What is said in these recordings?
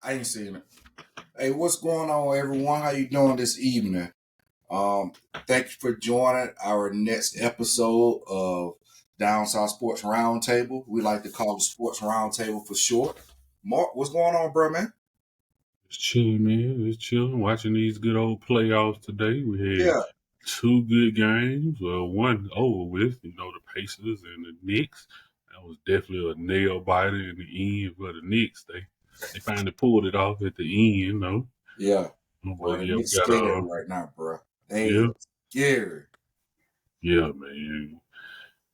I ain't seen it. Hey, what's going on, everyone? How you doing this evening? Um, Thank you for joining our next episode of Down South Sports Roundtable. We like to call it Sports Roundtable for short. Mark, what's going on, bro, man? Just chilling, man. Just chilling, watching these good old playoffs today. We had Yeah, two good games. Well, one over with, the Pacers and the Knicks. That was definitely a nail biter in the end for the Knicks. They finally pulled it off at the end, yeah. Well, But they yeah, we get got scared right now, bro. They yeah, scared. yeah, man.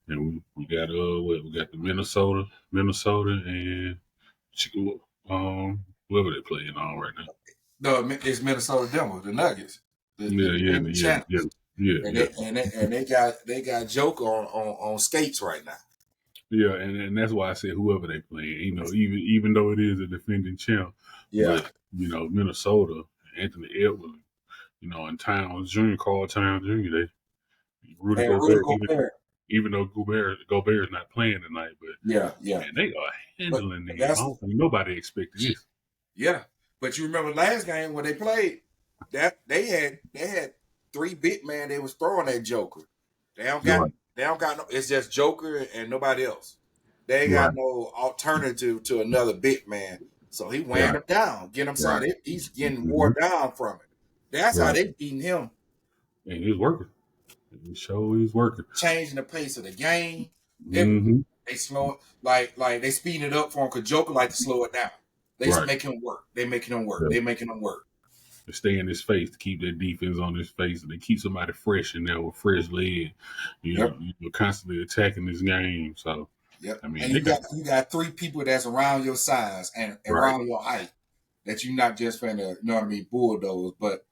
And we got we got the Minnesota and whoever they playing on right now. No, it's Minnesota Denver, the Nuggets, the Yeah, yeah, defending yeah, yeah, champs, yeah, and yeah. they got Joker on skates right now. Yeah, and that's why I said whoever they play, even though it is a defending champ, Yeah, but Minnesota, Anthony Edwards, and Towns Jr., Carl Towns Jr., Rudy and Rudy Gobert, Gobert. even though Gobert's not playing tonight, but Yeah, yeah. man, they are But handling them. I that's don't think nobody expected this. yeah. But you remember last game when they played that they had three big man they was throwing at Joker. They don't got Right, they don't got no. It's just Joker and nobody else. They ain't got right, no alternative to another big man. So he wearing right, them down. Get him right, saying he's getting hmm wore down from it. That's how right, they beating him, and it's working. It sure is working. changing the pace of the game. Everything. Hmm. They slow it like they speeding it up for him because Joker like to slow it down. They Right. make him work. They making him work. Yeah. They making him work. To stay in his face, to keep their defense on his face, and they keep somebody fresh in there with fresh lead. Yep. You're constantly attacking this game. So, Yep. I mean, And they you got three people that's around your size and right. around your height that you're not just finna, you know what I mean, bulldoze. But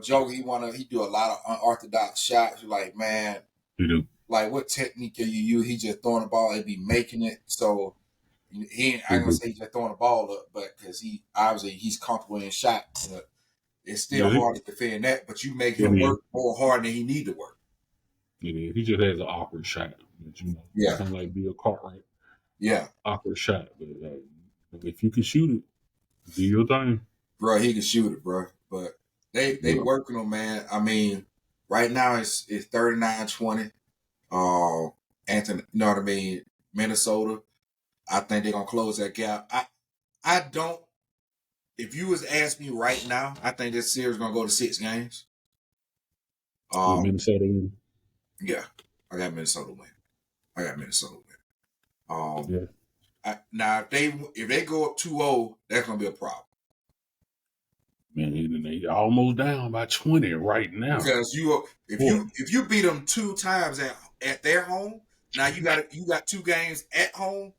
Joe, he do a lot of unorthodox shots. You're like, man, You do. like what technique can you use? He just throwing the ball and be making it. So he ain't, You I'm gonna do. say he's just throwing the ball up, but because he's comfortable in shots. But it's still Yeah, hard to defend that. But you make it him is. work more hard than he need to work. It is. He just has an awkward shot. But, Yeah. kind of like Bill Cartwright. Yeah. Awkward shot. But if you can shoot it, do your thing. Bro, he can shoot it, bro. But they Yeah. working on, man. I mean, right now it's 39-20. Anthony, you know what I mean? Minnesota. I think they're gonna close that gap. I don't. If you was to ask me right now, I think this series gonna go to 6 games. With Um, Minnesota in. yeah, I got Minnesota win. I got Minnesota win. Yeah. Now if they go up 2-0, that's gonna be a problem. Man, they almost down by 20 right now. Because if you beat them 2 times at their home, now you got 2 games at home.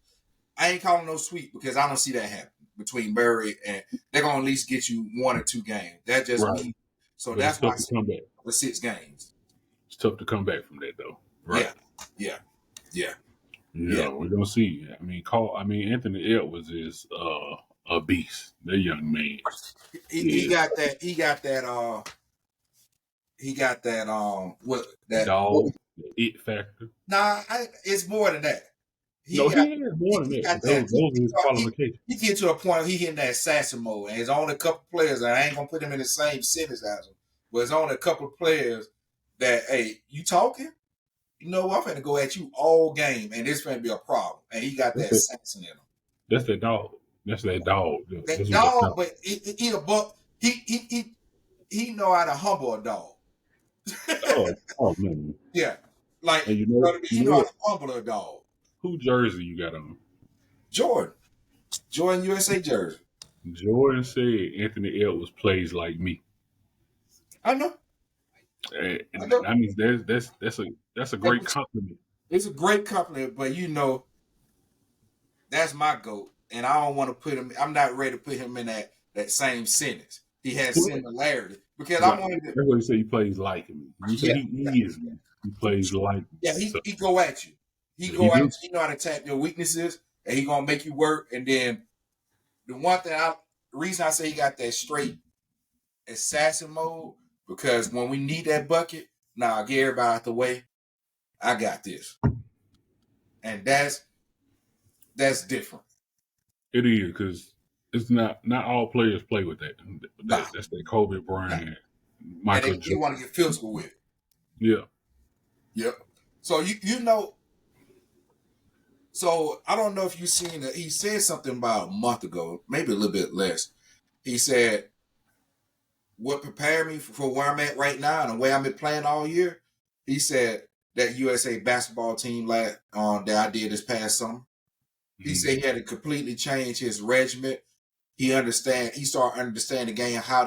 I ain't calling no sweep because I don't see that happen between Murray and they're gonna at least get you 1 or 2 games. That just Right. me. So But it's that's why tough I to say come back. the 6 games. It's tough to come back from that, though. Right. Yeah, yeah, yeah, yeah. Yeah, we're gonna see. I mean, Anthony Edwards is a beast. That young man He is got that. He got that. He got that. What that? dog, the it factor. Nah, it's more than that. No, He got. he has more than He that. got But that. those are his qualifications. He get to a point he hitting that assassin mode, and there's only a couple players, and I ain't gonna put him in the same sentence as him. But there's only a couple of players that, hey, you talking? You know what? I'm finna go at you all game, and this finna be a problem. And he got That's that that. assassin in him. That's that dog. That's that dog. That That's what that dog, dog. but he a buck. He know how to humble a dog. Oh man. Yeah, like And you know what I mean. you He know know how what? to humble a dog. Who jersey you got on? Jordan USA jersey. Jordan said Anthony Edwards plays like me. I know. I And know. I mean that's a great compliment. It's a great compliment, but that's my goat, and I don't want to put him. I'm not ready to put him in that same sentence. He has similarity because I Right. wanted to. That's what he said. He plays like me. You say Yeah, he is me. He plays like me. yeah. So He go at you. He he go at you. do. He know how to tap your weaknesses, and he gonna make you work. And then the one thing the reason I say he got that straight assassin mode because when we need that bucket, nah, get everybody out the way. I got this, and that's different. It is because it's not all players play with that. Nah, That's that Kobe nah. Bryant, And Michael they Jordan. want to get physical with it. Yeah. Yep. So you know, so I don't know if you seen that. He said something about a month ago, maybe a little bit less. He said, "What prepared me for where I'm at right now and the way I've been playing all year." He said that USA basketball team that I did this past summer. He Mm-hmm. said he had to completely change his regiment. He started understanding the game how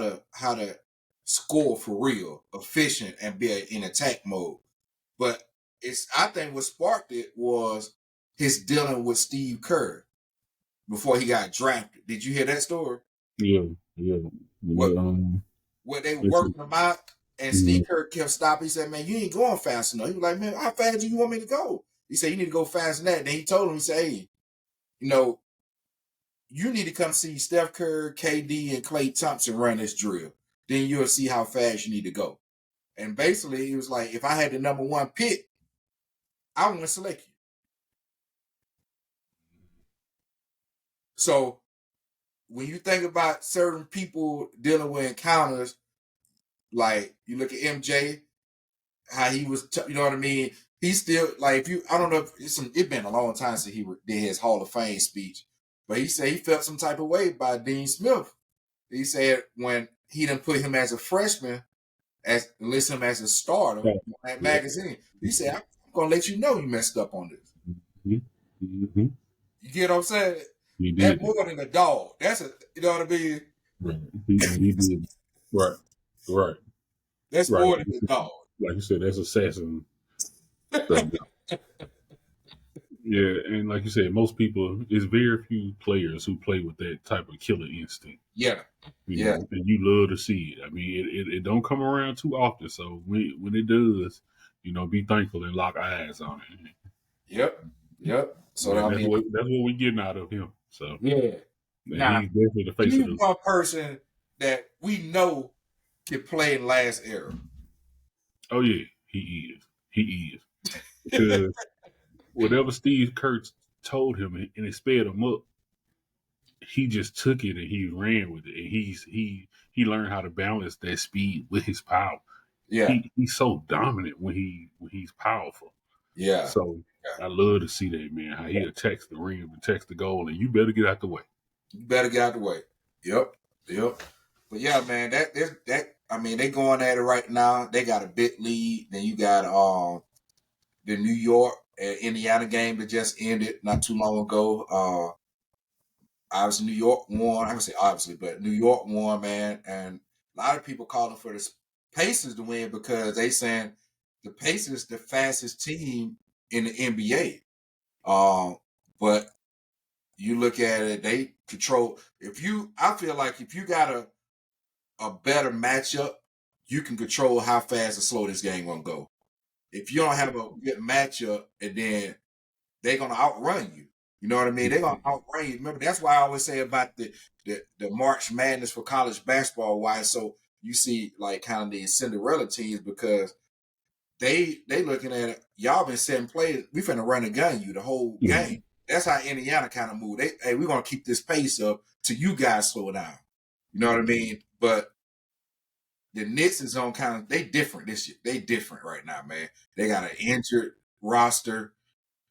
to score for real, efficient, and be in attack mode. But I think what sparked it was his dealing with Steve Kerr before he got drafted. Did you hear that story? Yeah, yeah. What Yeah, what they listen, working him out, and mm, Steve Kerr kept stopping. He said, "Man, you ain't going fast enough." He was like, "Man, how fast do you want me to go?" He said, "You need to go faster than that." Then he told him, he said, "Hey, you know, you need to come see Steph Curry, KD, and Klay Thompson run this drill. Then you'll see how fast you need to go." And basically, he was like, "If I had the number one pick, I want to select you." So when you think about certain people dealing with encounters, like you look at MJ, how he was, you know what I mean? He's still like, if you, I don't know if it's been a long time since he did his Hall of Fame speech, but he said he felt some type of way by Dean Smith. He said when he didn't put him as a freshman, as list him as a starter yeah, on that yeah. magazine. He said, "I'm gonna let you know you messed up on this." Mhm, mhm. You get what I'm saying? He That's did. more than a dog. That's a, you know what I mean? Right. He did. Right. Right. That's Right. more than a dog. Like you said, that's assassin stuff. Yeah, and like you said, most people, it's very few players who play with that type of killer instinct. Yeah, You yeah, know, and you love to see it. I mean, it don't come around too often. So when it does, be thankful and lock eyes on it. yep, yep. So And I that's mean, what we getting out of him. So yeah. and Now, he's definitely the face of he's the. one person that we know can play in last era. Oh yeah, he is. He is because whatever Steve Kurtz told him and it sped him up, he just took it and he ran with it. And he learned how to balance that speed with his power. Yeah, He's so dominant when he's powerful. yeah, So yeah. I love to see that, man. How he attacks the rim, attacks the goal, and you better get out the way. You better get out the way. Yep, yep. But yeah, man, that I mean, they going at it right now. They got a big lead. Then you got the New York and Indiana game that just ended not too long ago. Obviously New York won. I would say obviously, but New York won, man. And a lot of people calling for the Pacers to win because they saying the Pacers the fastest team in the NBA. But you look at it, they control. I feel like if you got a better matchup, you can control how fast or slow this game gonna go. If you don't have a good matchup, and then they're gonna outrun you. You know what I mean? They're gonna outrun you. Remember, that's why I always say about the March Madness for college basketball. Why so you see like kind of the Cinderella teams because they looking at it. Y'all been setting plays. We finna run a gun you the whole Mm-hmm. game. That's how Indiana kind of moved. Hey, we're gonna keep this pace up till you guys slow down. You know what I mean? But the Knicks is on kind of they different this year. They different right now, man. They got an injured roster,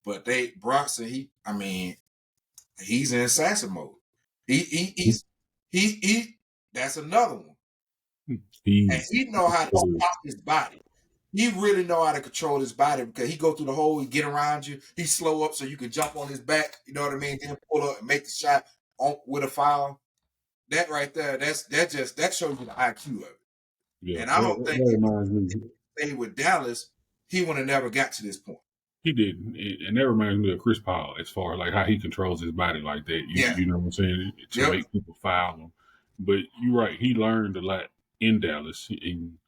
but Bronson. I mean, he's in assassin mode. He's he. That's another one, and He's he know how to stop his body. He really know how to control his body because he go through the hole, he get around you, he slow up so you can jump on his back. You know what I mean? Then pull up and make the shot with a foul. That right there, that shows you the IQ of it. yeah. And I don't think That if reminds me. he stayed with Dallas, he would have never got to this point. He didn't, and that reminds me of Chris Paul as far as like how he controls his body like that. Yeah. You know what I'm saying to Yep. make people foul him. But you're right. He learned a lot in Dallas, and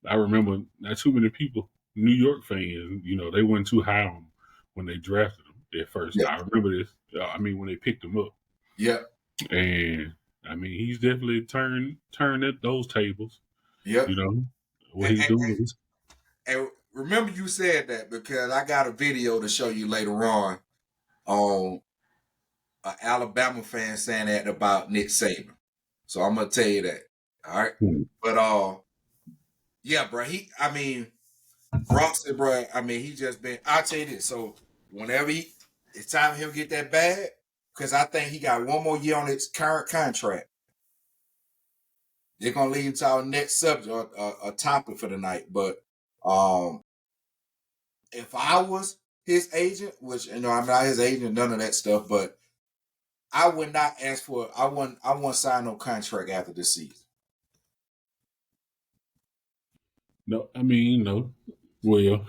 I remember not too many people, New York fans, they weren't too high on him when they drafted him at first. Yep. I remember this. I mean, when they picked him up, Yep. and I mean, he's definitely turned at those tables. Yep. You know what And, he's and, doing is and remember you said that because I got a video to show you later on an Alabama fan saying that about Nick Saban. So I'm gonna tell you that. All right. Hmm. But yeah, bro. I mean, Gronk said, bro. I mean, he just been. I'll tell you this. So whenever it's time for him to get that bag, because I think he got one more year on his current contract. They're gonna lead into our next subject, a topic for the night. But um, if I was his agent, which I'm not his agent, none of that stuff, but I would not ask for. I wouldn't sign no contract after this season. No, I mean, no. Well,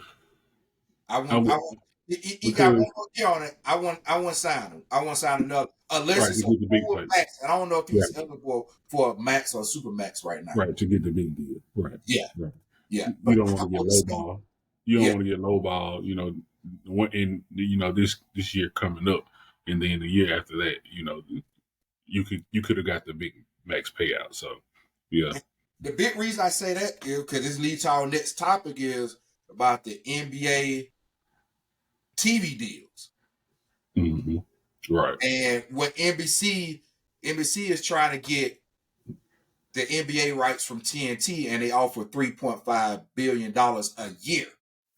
I I want. I would want. He got because one more year on it. I want to sign him. I want to sign another unless right to it's a get the big full pay. max. And I don't know if Right, he's eligible for a max or super max right now. right to get the big deal. Right, Yeah, right. yeah. You But don't want I to get want to low see. ball. You don't Yeah, want to get low ball. This year coming up, and then the year after that, you could have got the big max payout. So, yeah. the big reason I say that is because this leads to our next topic is about the NBA TV deals Hmm. Right. and what NBC is trying to get the NBA rights from TNT, and they offer $3.5 billion a year,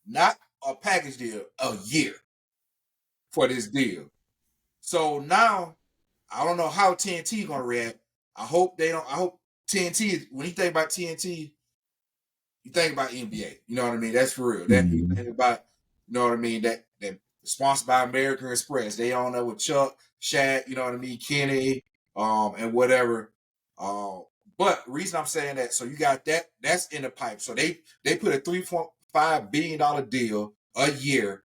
not a package deal, a year for this deal. So now I don't know how TNT gonna react. I hope they don't. I hope TNT, when you think about TNT, you think about NBA. You know what I mean? That's for real. That you Hmm. think about, you know what I mean? That sponsored by American Express. They on there with Chuck, Shaq, you know what I mean, Kenny, and whatever. Um, but reason I'm saying that, so you got that's in the pipe. So they put a $3.5 billion deal a year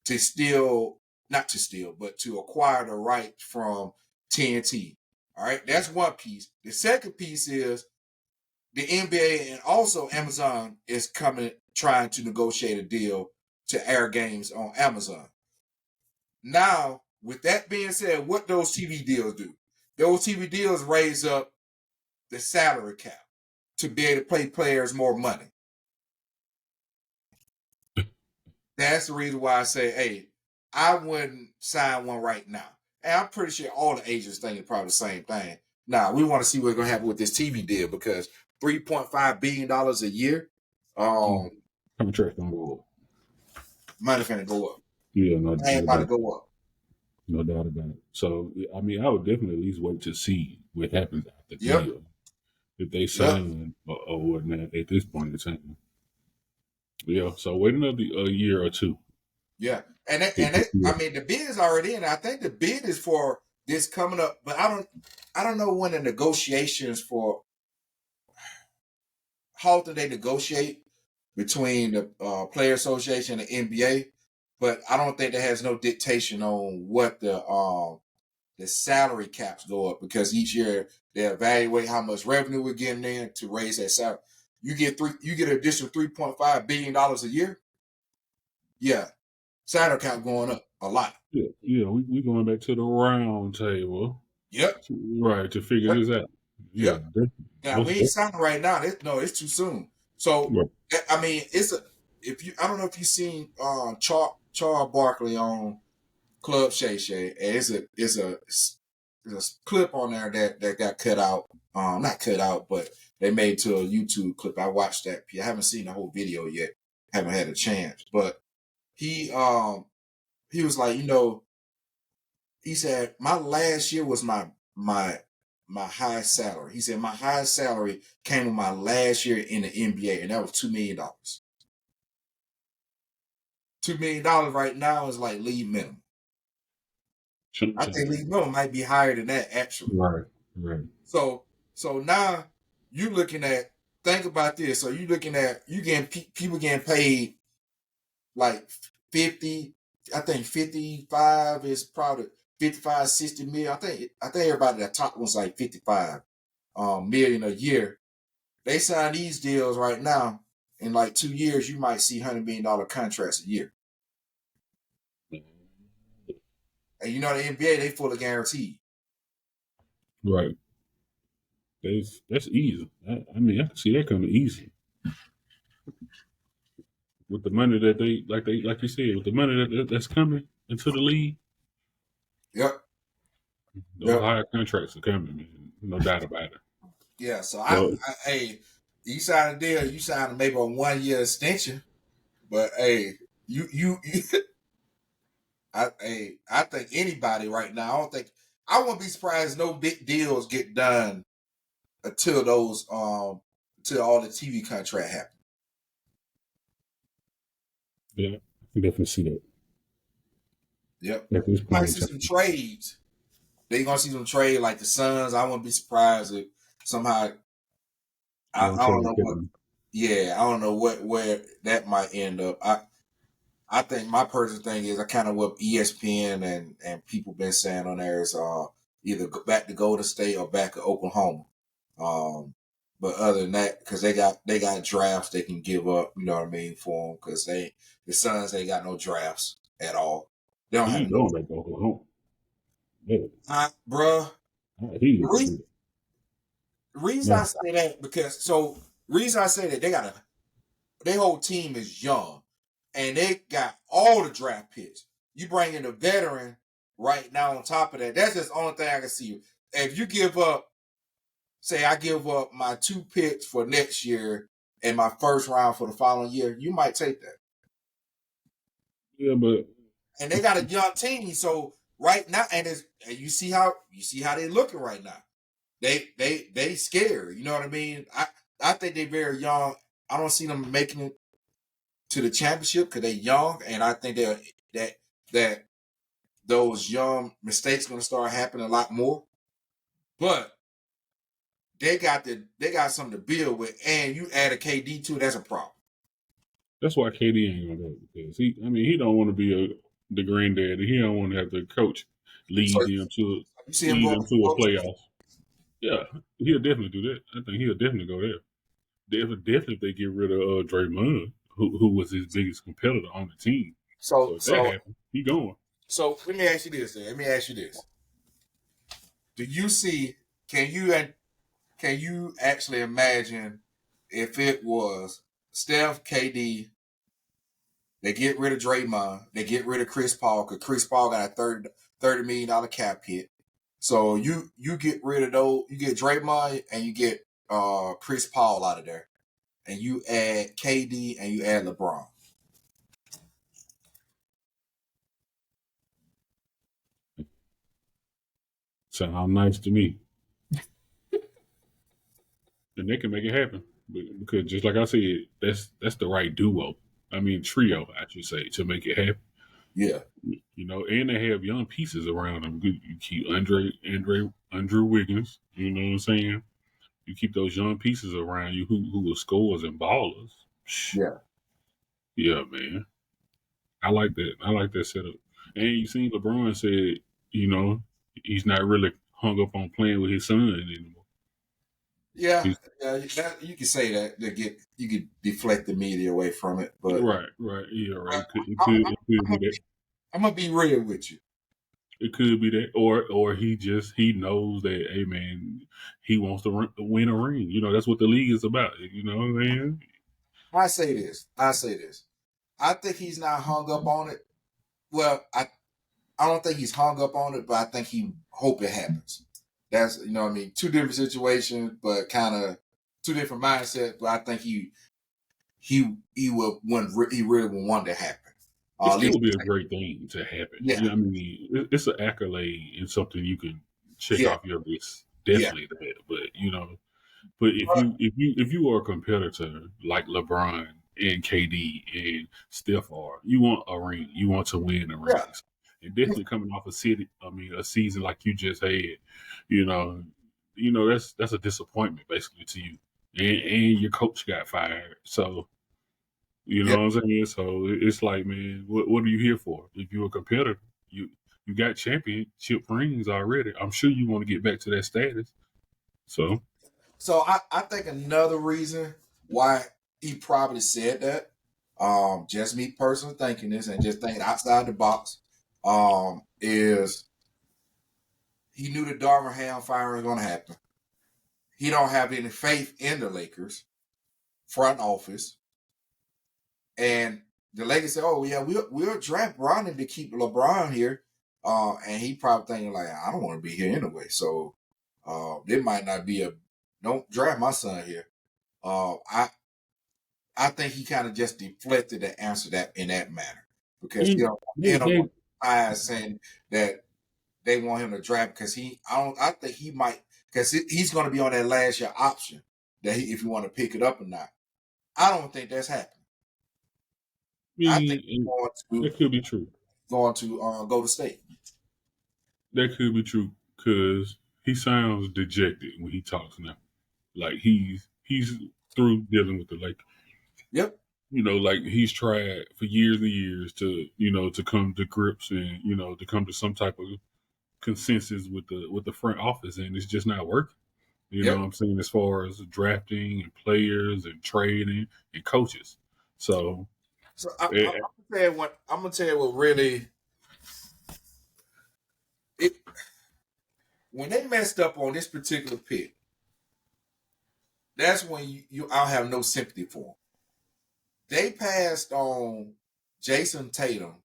to steal, not to steal, but to acquire the right from TNT. All right, that's one piece. The second piece is the NBA and also Amazon is coming trying to negotiate a deal to air games on Amazon. Now, with that being said, what those TV deals do? Those TV deals raise up the salary cap to be able to pay players more money. That's the reason why I say, hey, I wouldn't sign one right now. And I'm pretty sure all the agents thinking probably the same thing. Now, we want to see what's going to happen with this TV deal because $3.5 billion a year, um, Contract gonna go up. money finna go up. Yeah, no, Ain't no about to doubt, go up. no doubt about it. So, I mean, I would definitely at least wait to see what happens after the Yep. deal. If they Yep. sign or whatnot at this point in time. Yeah, so wait another a year or two. Yeah. Yeah. I mean, the bid is already in. I think the bid is for this coming up, but I don't know when the negotiations for how often they negotiate between the Player Association and the NBA, but I don't think that has no dictation on what the salary caps go up because each year they evaluate how much revenue we're getting in to raise that salary. You get an additional $3.5 billion a year. Yeah, salary cap going up a lot. Yeah, we going back to the round table, Yep, right, to figure yep, this out. Yeah, yep. definitely. Now we Most ain't definitely. signing right now. No, it's too soon. So Right. I mean, it's a if you I don't know if you seen Charles Barkley on Club Shay Shay, and it's a clip on there that got cut out. Not cut out, but they made to a YouTube clip. I watched that. I haven't seen the whole video yet. Haven't had a chance, but he he was like, he said my last year was my highest salary. He said my highest salary came in my last year in the NBA, and that was $2 million. $2 million right now is like league minimum. Chunk I think change. league minimum might be higher than that actually. Right, right. So now you looking at think about this. So you looking at you getting people getting paid like 50. I think 55 is probably 55, 60 million. I think everybody that top one's like 55 million a year. They sign these deals right now. In like 2 years, you might see $100 million contracts a year. And the NBA, they fully guaranteed. Right. That's easy. I mean, I can see that coming easy with the money that they like you said with the money that's coming into the league. Yep. Those Yep. higher contracts are coming, man. No doubt about it. Yeah. So So hey, you sign a deal, you sign maybe a 1 year extension, but hey, you I think anybody right now, I wouldn't be surprised no big deals get done until until all the TV contract happen. yeah, I can definitely see that Yep. at this You might point in see some time. trades. They gonna see some trade like the Suns. I wouldn't be surprised if somehow They're gonna I trade don't know what. Pippen. Yeah, I don't know where that might end up. I think my personal thing is I kind of what ESPN and people been saying on there is either go back to Golden State or back to Oklahoma. Um, but other than that, because they got drafts they can give up, you know what I mean, for them because the Suns ain't got no drafts at all. They don't He have ain't no. going back to Oklahoma. Yeah, Bruh. he The ain't gonna reason, do that. the reason I No, say that because reason I say that their whole team is young and they got all the draft picks. You bring in a veteran right now on top of that. That's just the only thing I can see. If you give up, say I give up my 2 picks for next year and my first round for the following year, you might take that. yeah, but And they got a young team, so right now, and you see how they looking right now. They scared. You know what I mean? I think they very young. I don't see them making it to the championship because they're young, and I think that that those young mistakes going to start happening a lot more. But they got something to build with, and you add a KD to it, that's a problem. that's why KD ain't gonna do it because he don't want to be the granddaddy. He don't want to have the coach So lead them to you see him lead going them to to the a Bucks. playoff. Yeah, he'll definitely do that. I think he'll definitely go there. Definitely if they get rid of Draymond, who was his biggest competitor on the team. So So if that so happens, he going. so let me ask you this. Then. Let me ask you this: Do you see? Can you can you actually imagine if it was Steph, KD, they get rid of Draymond, they get rid of Chris Paul because Chris Paul got a $30 million cap hit. So you get rid of those, you get Draymond and you get Chris Paul out of there, and you add KD and you add LeBron. Sound nice to me. And they can make it happen because just like I said, that's the right duo. I mean trio, I should say, to make it happen. Yeah, And they have young pieces around them. You keep Andrew Wiggins. You know what I'm saying? You keep those young pieces around you who are scores and ballers. yeah, Yeah, man. I like that. I like that setup. And you seen LeBron said, you know, he's not really hung up on playing with his son anymore. yeah. He's You can say that to get you could deflect the media away from it, but right. Yeah, right. I, It could I'm be that. gonna be real with you. It could be that, or he knows that. Hey, man, he wants to win a ring. That's what the league is about. You know what I'm saying? I say this. I say this. I think he's not hung up on it. Well, I don't think he's hung up on it, but I think he hope it happens. That's you know what I mean. Two different situations, but kind of two different mindsets. But I think he will when he really would want to happen. It At still least would be a great thing to happen. yeah, Yeah, I mean, it's an accolade and something you can check yeah, off your list. yeah, Definitely that. But if you are a competitor like LeBron and KD and Steph are, you want a ring. You want to win the yeah, rings. And definitely coming off a season like you just had, you know, that's a disappointment basically to you. And your coach got fired. So you yeah. know what I'm saying? So it's like, man, what are you here for? If you're a competitor, you got championship rings already. I'm sure you want to get back to that status. So So I think another reason why he probably said that, just me personally thinking this and just thinking outside the box, is he knew the Darvin Ham firing was going to happen. He don't have any faith in the Lakers front office, and the Lakers said, "Oh yeah, we'll draft Bronny to keep LeBron here." And he probably thinking like, I don't want to be here anyway. So there might not be a don't draft my son here. I think he kind of just deflected the answer that in that manner because And he don't they want eyes saying that they want him to draft because I think he might because he's going to be on that last year option that if you want to pick it up or not. I don't think that's happening. I think he's mean, that could be true. going to go to state. That could be true because he sounds dejected when he talks now. Like he's through dealing with the Lakers. Yep. Like he's tried for years and years to to come to grips and to come to some type of consensus with the front office, and it's just not working. You know Yep. what I'm saying, as far as drafting and players and trading and coaches. So So eh, I'm gonna tell you what really it when they messed up on this particular pick. That's when I'll have no sympathy for them. They passed on Jason Tatum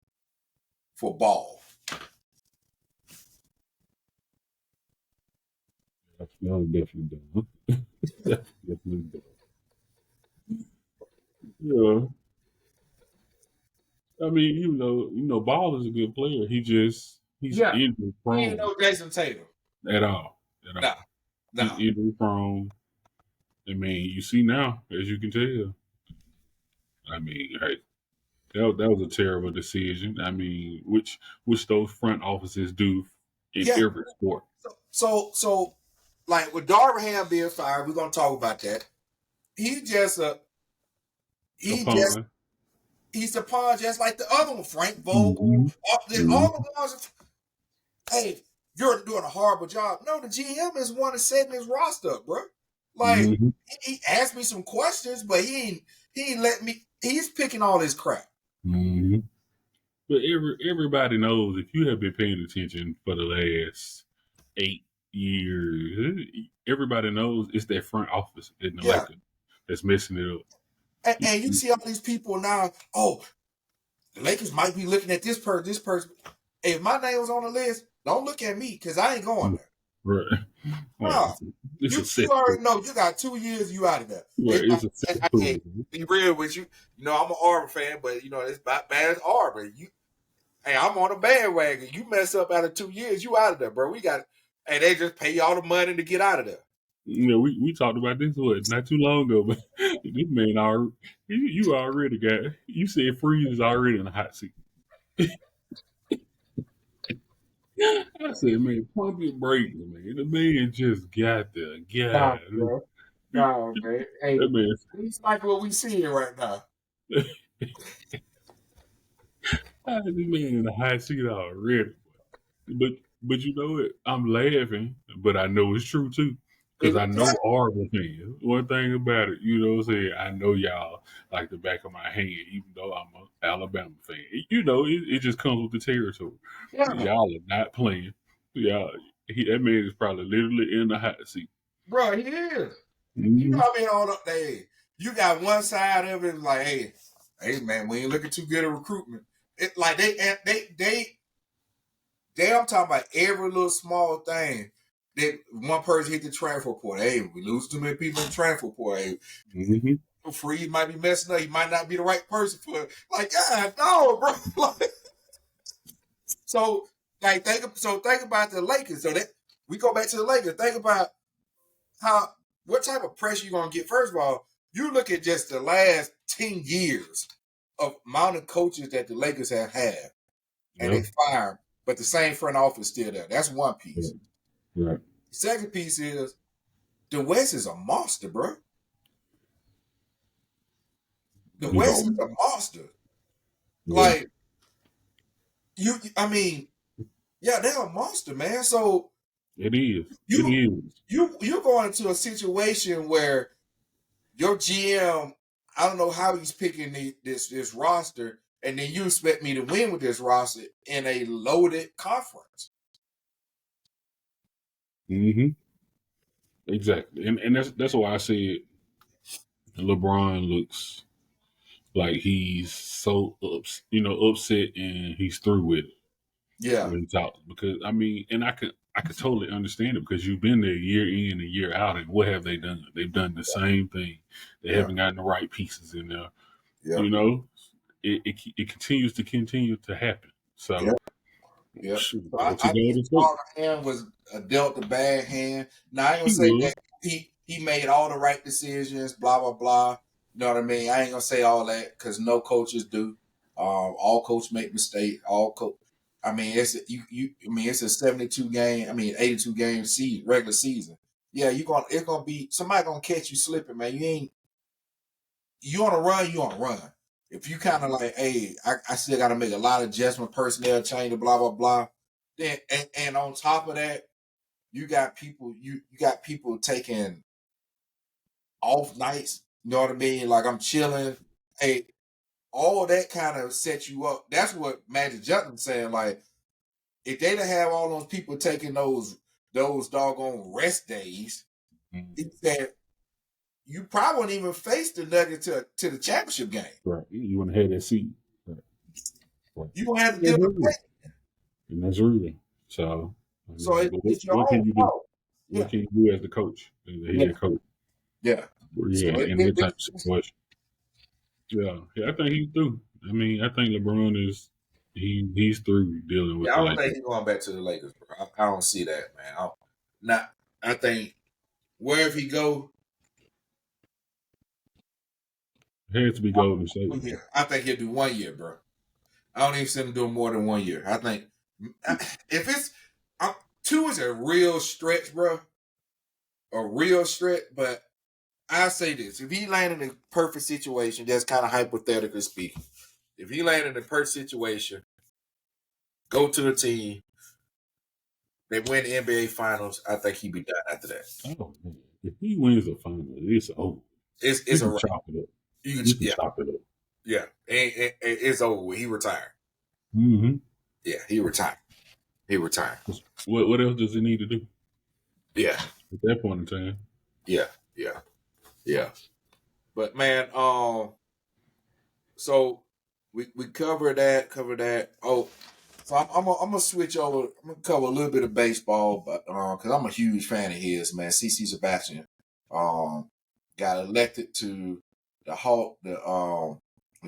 for Ball. that's definitely done. That's definitely done. Yeah, I mean, Ball is a good player. He's Yeah, injury he ain't prone no Jason Tatum. at all. At Nah, all. He's nah. injury prone. I mean, you see now, as you can tell. I mean, hey, that was a terrible decision. I mean, which those front offices do in Yeah. every sport. So, like with Darvingham being fired, we're gonna talk about that. He just he just Upon. he's a pawn just like the other one, Frank Vogel. Mm-hmm. All Mm-hmm. the ones. Hey, you're doing a horrible job. No, the GM is one that's setting his roster up, bro. Like Mm-hmm. he asked me some questions, but he ain't let me. He's picking all this crap. Mm-hmm. But everybody knows, if you have been paying attention for the last 8 years, everybody knows it's that front office in the Yeah, Lakers that's messing it up. and you see all these people now. Oh, the Lakers might be looking at this person. This person. If my name was on the list, don't look at me because I ain't going there. Right. Right. Nah, It's a you cesspool. already know you got 2 years. You out of there. Right. It's a I cesspool. can't be real with you. I'm an Auburn fan, but it's bad as Auburn. Hey, I'm on a bandwagon. You mess up out of 2 years, you out of there, bro. And they just pay you all the money to get out of there. We talked about this not too long ago, but this man already, you already got, you said Freeze is already in the hot seat. I said, man, pump your brakes, man. The man just got there. Nah, God, bro. Nah, man. Hey, that man, it's like what we seeing right now. I had this man in the hot seat already. But but you know what? I'm laughing, but I know it's true too. Because I know Auburn fans. One thing about it, what I'm saying, I know y'all like the back of my hand, even though I'm an Alabama fan. It just comes with the territory. Yeah, Y'all are not playing. Y'all, that man is probably literally in the hot seat. bro, he is. Mm-hmm. I mean, on hey, you got one side of it like, hey, man, we ain't looking too good at recruitment. It like I'm talking about every little small thing that one person hit the transfer portal. Hey, we lose too many people in the transfer portal. Hey, Mm-hmm. Freed might be messing up. He might not be the right person for it. Like, God, no, bro. Like, so, think about the Lakers. So that we go back to the Lakers. Think about what type of pressure you gonna get. First of all, you look at just the last 10 years of amount of coaches that the Lakers have had, and Yeah. they fire, but the same front office still there. That's one piece. Right. The second piece is the West is a monster, bro. The Yeah. West is a monster. Yeah. Like I mean, yeah, they're a monster, man. So It is. It you is. you're going into a situation where your GM, I don't know how he's picking this roster, and then you expect me to win with this roster in a loaded conference. Mm-hmm. Exactly. And that's why I said LeBron looks like he's so upset and he's through with it. Yeah. when he talks, because I mean, and I could totally understand it because you've been there year in and year out, and what have they done? They've done the same thing. They Yeah. haven't gotten the right pieces in there. Yeah. You know, it continues to happen. Yeah. So Yeah. shoot, So go to I think Golden State. our hand was dealt a bad hand. Now I ain't gonna He say that was. he made all the right decisions. Blah blah blah. You know what I mean? I ain't gonna say all that because no coaches do. All coaches make mistakes. All coach. I mean, I mean, it's a 72 game. I mean, 82 game season, regular season. Yeah, it's gonna be somebody gonna catch you slipping, man. You on a run, you on a run. If you kind of like, hey, I still got to make a lot of adjustment, personnel change, blah blah blah. Then and on top of that, you got people taking off nights. You know what I mean? Like I'm chilling. Hey, all that kind of sets you up. That's what Magic Johnson saying. Like if they'd have all those people taking those doggone rest days, he said you probably wouldn't even face the Nuggets to the championship game. Right. You want to have that seat. Right. Right. You gonna have to deal That's with real. that. And that's real. So, I So mean, but it's your what own can you do? fault. What Yeah, can you do as the coach, as the yeah, head coach? yeah. So Yeah, in that type of situation. Yeah, yeah, I think he's through. I mean, I think LeBron is he's through dealing with yeah, I the don't think Lakers. he's going back to the Lakers, bro. I don't see that, man. Not. I think wherever he go, It has to be Golden State. 1 year. I think he'll do 1 year, bro. I don't even see him doing more than 1 year. I think if it's two is a real stretch, bro, a real stretch. But I say this: if he landed in a perfect situation, that's kind of hypothetically speaking. If he landed in a perfect situation, go to the team, they win the NBA Finals, I think he'd be done after that. Oh man, if he wins the final, it's over. You It's a can wrap. chop it up. You can, You can yeah, chop it up. yeah. It's over with. He retired. Mm-hmm. Yeah, he retired. He retired. What else does he need to do Yeah, at that point in time? yeah, yeah, yeah. But man, so we cover that, Oh, so I'm gonna switch over. I'm gonna cover a little bit of baseball, but because I'm a huge fan of his, man. CC Sabathia, got elected to the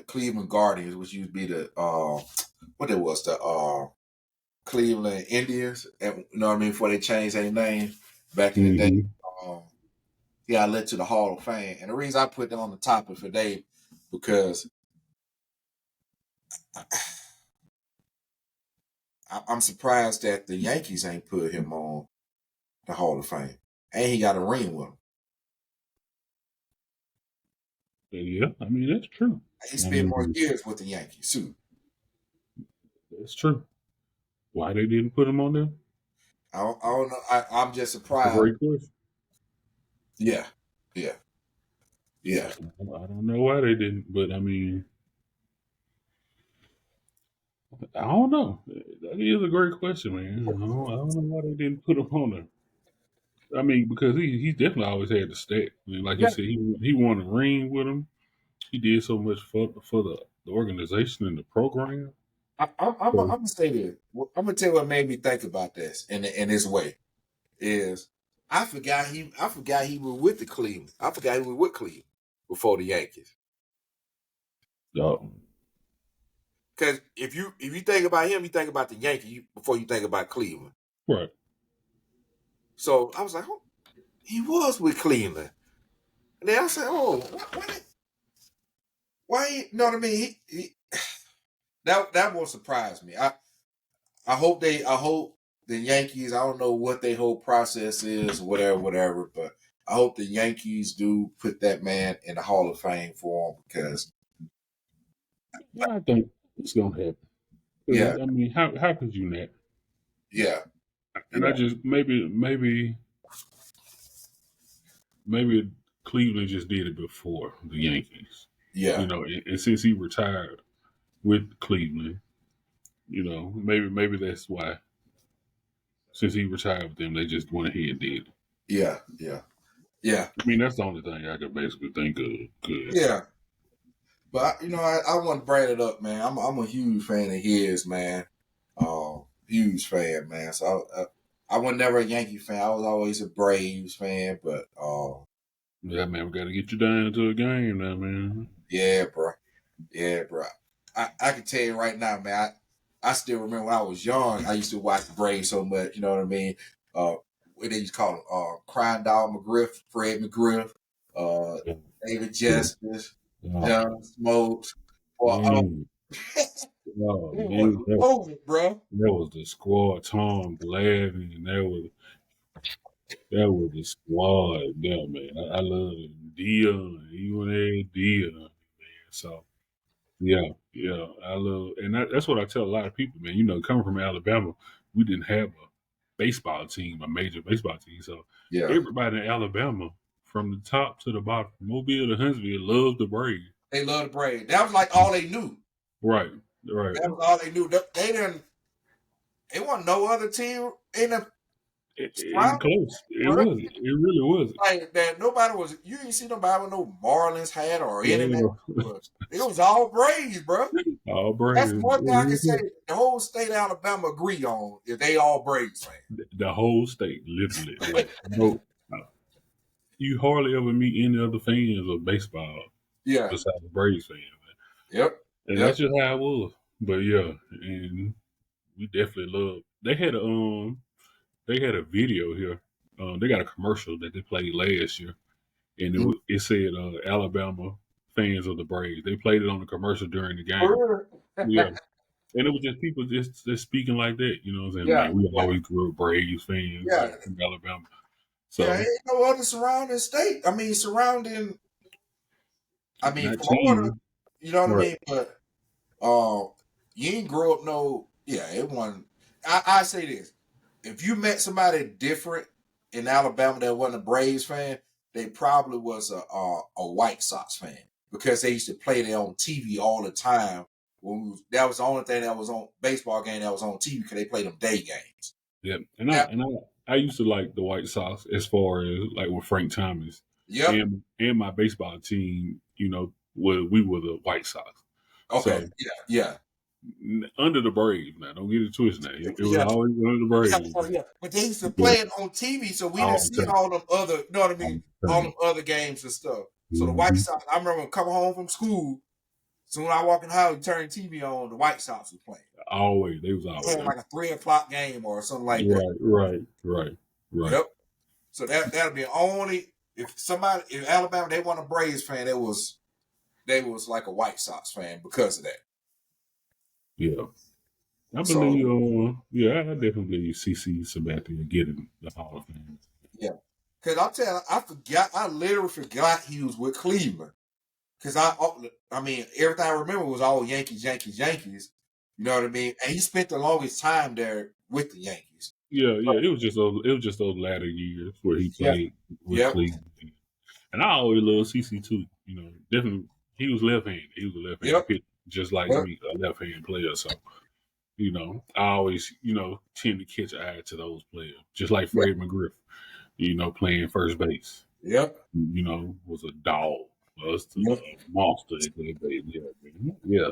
Cleveland Guardians, which used to be the what it was the Cleveland Indians. You know what I mean? Before they changed their name back in the day. Mm-hmm. Um, he got elected to the Hall of Fame, and the reason I put that on the topic for Dave because I'm surprised that the Yankees ain't put him on the Hall of Fame, and he got a ring with him. Yeah, I mean that's true. He I spent more mean years with the Yankees too. that's true. Why they didn't put him on there? I don't know. I'm just A surprised. great question. Yeah, yeah, yeah, I don't know why they didn't, but I mean, I don't know. That is a great question, man. I don't know why they didn't put him on there. I mean, because he definitely always had the stat. I mean, like you yeah. said, he won a ring with him. He did so much for the organization and the program. I'm So, gonna say this. I'm gonna tell you what made me think about this in this way is I forgot he was with the Cleveland. I forgot he was with Cleveland before the Yankees. uh, Because if you think about him, you think about the Yankees before you think about Cleveland. right. So I was like, oh, he was with Cleveland. And then I said, oh, why? You know what I mean? That won't surprise me. I hope the Yankees. I don't know what their whole process is, whatever. But I hope the Yankees do put that man in the Hall of Fame for him because Yeah, I think it's gonna happen. yeah, 'Cause, I mean, how could you not? yeah, And I yeah, just maybe Cleveland just did it before the Yankees. yeah, You know, and since he retired with Cleveland, you know, maybe that's why. Since he retired with them, they just went ahead and did it. yeah, yeah, yeah, I mean, that's the only thing I could basically think of. Cause yeah. But I want to bring it up, man. I'm a huge fan of his, man. huge fan, man. So I was never a Yankee fan. I was always a Braves fan, but Yeah, man, we got to get you down to a game now, man. yeah, bro. Yeah, bro. I can tell you right now, man. I still remember when I was young. I used to watch the Braves so much. You know what I mean? What they used to call him, Crying Dog McGriff, Fred McGriff, uh, Yeah, David yeah, Justice, yeah. John Smokes. Well, Man, oh, it was man, that, loaded, bro. that was the squad. Tom Glavine, and that was the squad. Yeah, man. I love it. Dion, even a Dion, man. So yeah, yeah, I love, and that's what I tell a lot of people, man. You know, coming from Alabama, we didn't have a baseball team, a major baseball team. So Yeah, everybody in Alabama, from the top to the bottom, from Mobile to Huntsville, loved the Braves. they loved the Braves. That was like all they knew. Right, right. That was all they knew. They didn't. It wasn't no other team in the It surrounding, close. It bro. was. It really was. Like that, nobody was. You didn't see nobody with no Marlins hat or any of that. Yeah, But it was all Braves, bro. all That's Braves. one thing I can say. The whole state of Alabama agree on if they all Braves fans. The whole state, literally. Like, no, you hardly ever meet any other fans of baseball Yeah. besides the Braves fans. Yep. And Yep. that's just how it was. But yeah, and we definitely love. They had a video here. They got a commercial that they played last year, and it said Alabama fans of the Braves. They played it on the commercial during the game. For Yeah, real. and it was just people just speaking like that. You know what I'm saying? Yeah. Man, we Yeah. always grew up Braves fans, Yeah. like from Alabama. Yeah. So Ain't no other surrounding state. I mean, surrounding. I mean, not Florida. team, You know what I right? mean? But uh, you ain't grow up no. Yeah, it wasn't. I say this: if you met somebody different in Alabama that wasn't a Braves fan, they probably was a White Sox fan because they used to play there on TV all the time. That was the only thing that was on baseball game that was on TV because they played them day games. Yeah, Yeah. I used to like the White Sox as far as like with Frank Thomas Yep. and my baseball team. You know, we were the White Sox. Okay. So Yeah. under the Braves now, don't get it twisted. Now it was Yeah. always under the Yeah, Braves, yeah. But they used to but play it on TV, so we didn't all see the time, all them other, you know what I all mean? the All them time. other games and stuff. So the White Mm-hmm. Sox, I remember coming home from school, soon I walk in the house, turn the TV on, the White Sox was playing. Always, they was They always had like a 3 o'clock game or something like that. right. Yep. So that'll be only if Alabama they want a Braves fan, they was like a White Sox fan because of that. Yeah, I So believe. Yeah, I definitely see Sabathia getting the Hall of Fame. yeah. Cause I'm telling I literally forgot he was with Cleveland. Because I mean, everything I remember was all Yankees, Yankees, Yankees. You know what I mean? And he spent the longest time there with the Yankees. Yeah, So, yeah. It was just those latter years where he yeah, played with yep, Cleveland, and I always loved CC too. You know, definitely he was left-handed. He was a left-handed yep, pitcher, just like yep, me, a left-handed player. So I always tend to catch an eye to those players, just like yep, Fred McGriff. Playing first base. yep. Was a dog. Was Yep. a monster at that base. Yeah, man. Yeah.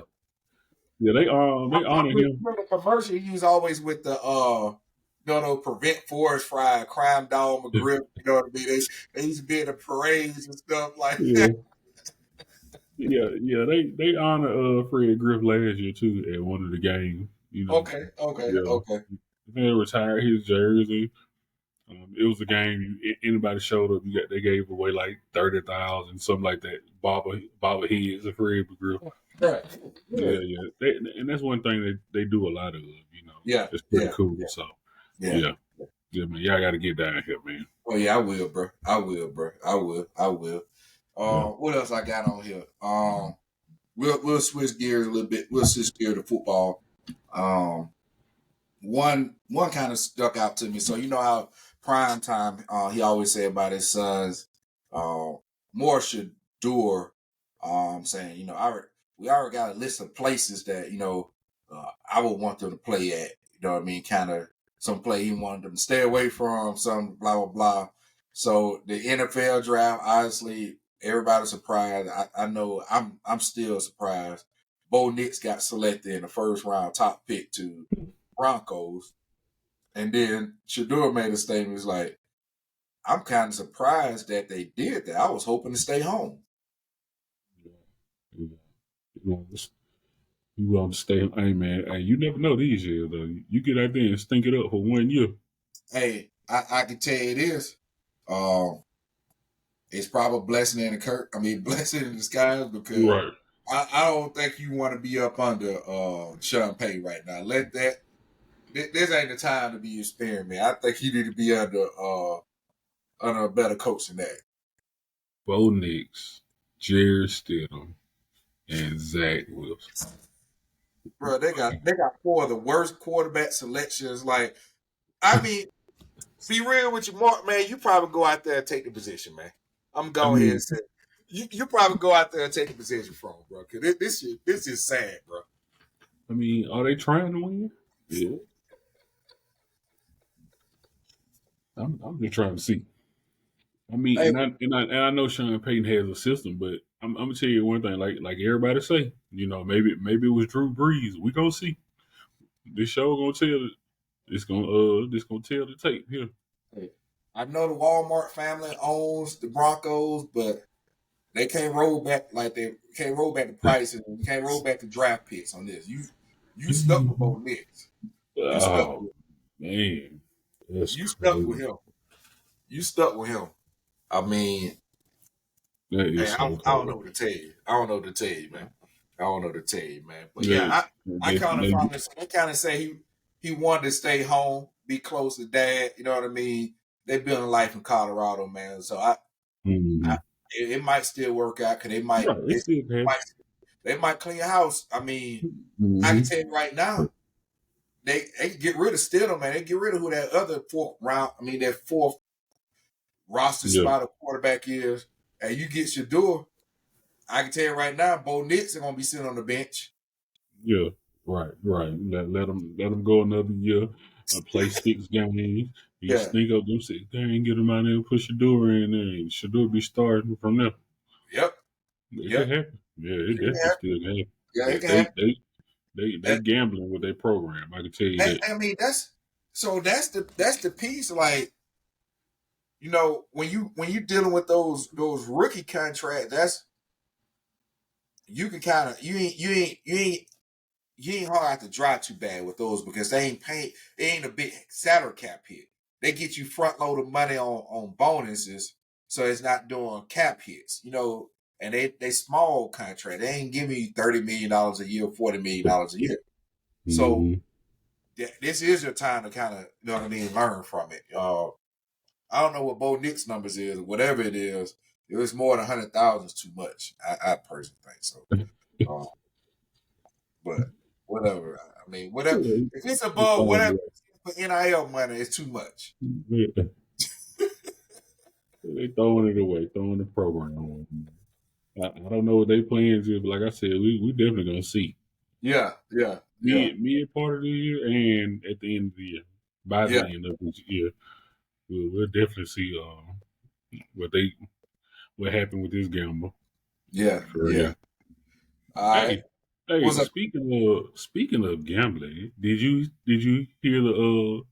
They I honor him. remember the commercial he was always with the prevent forest fire, crime dog McGriff. You know what I mean? They used to be in the parades and stuff like that. Yeah. Yeah. They honor Fred Griff last year too at one of the games. Okay, okay, Yeah. okay. They retired his jersey. It was a game. Anybody showed up, they gave away like 30,000, something like that. Bobber heads and Fred McGriff. Right. Yeah. Yeah. And that's one thing that they do a lot of. Yeah. It's pretty Yeah. cool. Yeah. So Yeah. yeah, man. Y'all got to get down here, man. Oh yeah, I will, bro. I will, bro. I will. I will. Yeah. What else I got on here? We'll switch gears a little bit. We'll switch gears to football. Um, one kind of stuck out to me. So you know how prime time, he always say about his sons, uh, more should do. Saying we already got a list of places that I would want them to play at. You know what I mean? Kind of some play he wanted them to stay away from. Some blah blah blah. So the NFL draft, honestly, everybody's surprised. I know I'm still surprised. Bo Nix got selected in the first round, top pick to Broncos. And then Shedeur made a statement. He's like, I'm kind of surprised that they did that. I was hoping to stay home. Yeah. Yeah. You know, you want to stay. Hey man, hey, you never know these years though. You get out there and stink it up for 1 year. Hey, I can tell you this. Um, it's probably a blessing in the curse. I mean, blessing in disguise because Right. I don't think you want to be up under Sean Payton right now. Let that. This ain't the time to be experimenting. I think you need to be under a better coach than that. Bo Nix, Jared Stidham, and Zach Wilson. Bro, they got four of the worst quarterback selections. Like, I mean, be real with you, Mark, man. You probably go out there and take the position, man. I'm I going ahead and mean, say you probably go out there and take the position from him, bro. Cause this is sad, bro. are they trying to win? Yeah. I'm just trying to see. Hey, And I know Sean Payton has a system, but I'm gonna tell you one thing. Like everybody say, maybe it was Drew Brees. We gonna see. This show gonna tell. This gonna tell the tape here. hey, I know the Walmart family owns the Broncos, but they can't roll back like they can't roll back the prices. You can't roll back the draft picks on this. You stuck with Bo Nix. You stuck Oh with man, that's you stuck with crazy. him. You stuck with him. I mean, That hey, is so I don't crazy. know what to tell you. I don't know what to tell you, man. I don't know what to tell you, man. But yeah, They, I they, kind of they, found this. They kind of say he wanted to stay home, be close to dad. You know what I mean? They building life in Colorado, man. So I mm-hmm. it might still work out because Right, it's still happening. might they might clean your house. I mean, I can Mm-hmm. tell you right now, they can get rid of Stidham, man. They get rid of who that other fourth round. I mean, that fourth roster Yeah, spot of quarterback is, and you get Shedeur. I can tell you right now, Bo Nix is gonna be sitting on the bench. yeah, right. Let them go another year. Play 6 games. You Yeah. sneak up them 6 games, get them out there, and put Shador in there, and Shador be starting from there. Yep. It could Yep. happen. Yeah, it It can definitely happen. still can happen. Yeah, They it can they happen. they they And, gambling with their program. I can tell you that. I mean, that's the piece. Like, when you dealing with those rookie contracts, that's you can kind of you ain't hard out to dry too bad with those because they ain't paid. It ain't a big salary cap hit. They get you front loaded money on bonuses, so it's not doing cap hits. And they small contract. They ain't giving you $30 million a year, $40 million a year. So Mm-hmm. this is your time to kind of, what I mean, learn from it. I don't know what Bo Nix numbers is, whatever it is. If it's more than 100,000, is too much. I personally think so. Uh, but whatever. I mean, whatever. If it's above whatever for NIL money, it's too much. Yeah. They throwing it away, throwing the program away. I don't know what they plans is, but like I said, we definitely gonna see Yeah, yeah, yeah, mid part of the year and at the end of the year. By yeah, the end of this year, we'll definitely see what they what happened with this gamble yeah, for yeah. real. All right. Hey, hey, What's up? speaking of gambling, did you hear the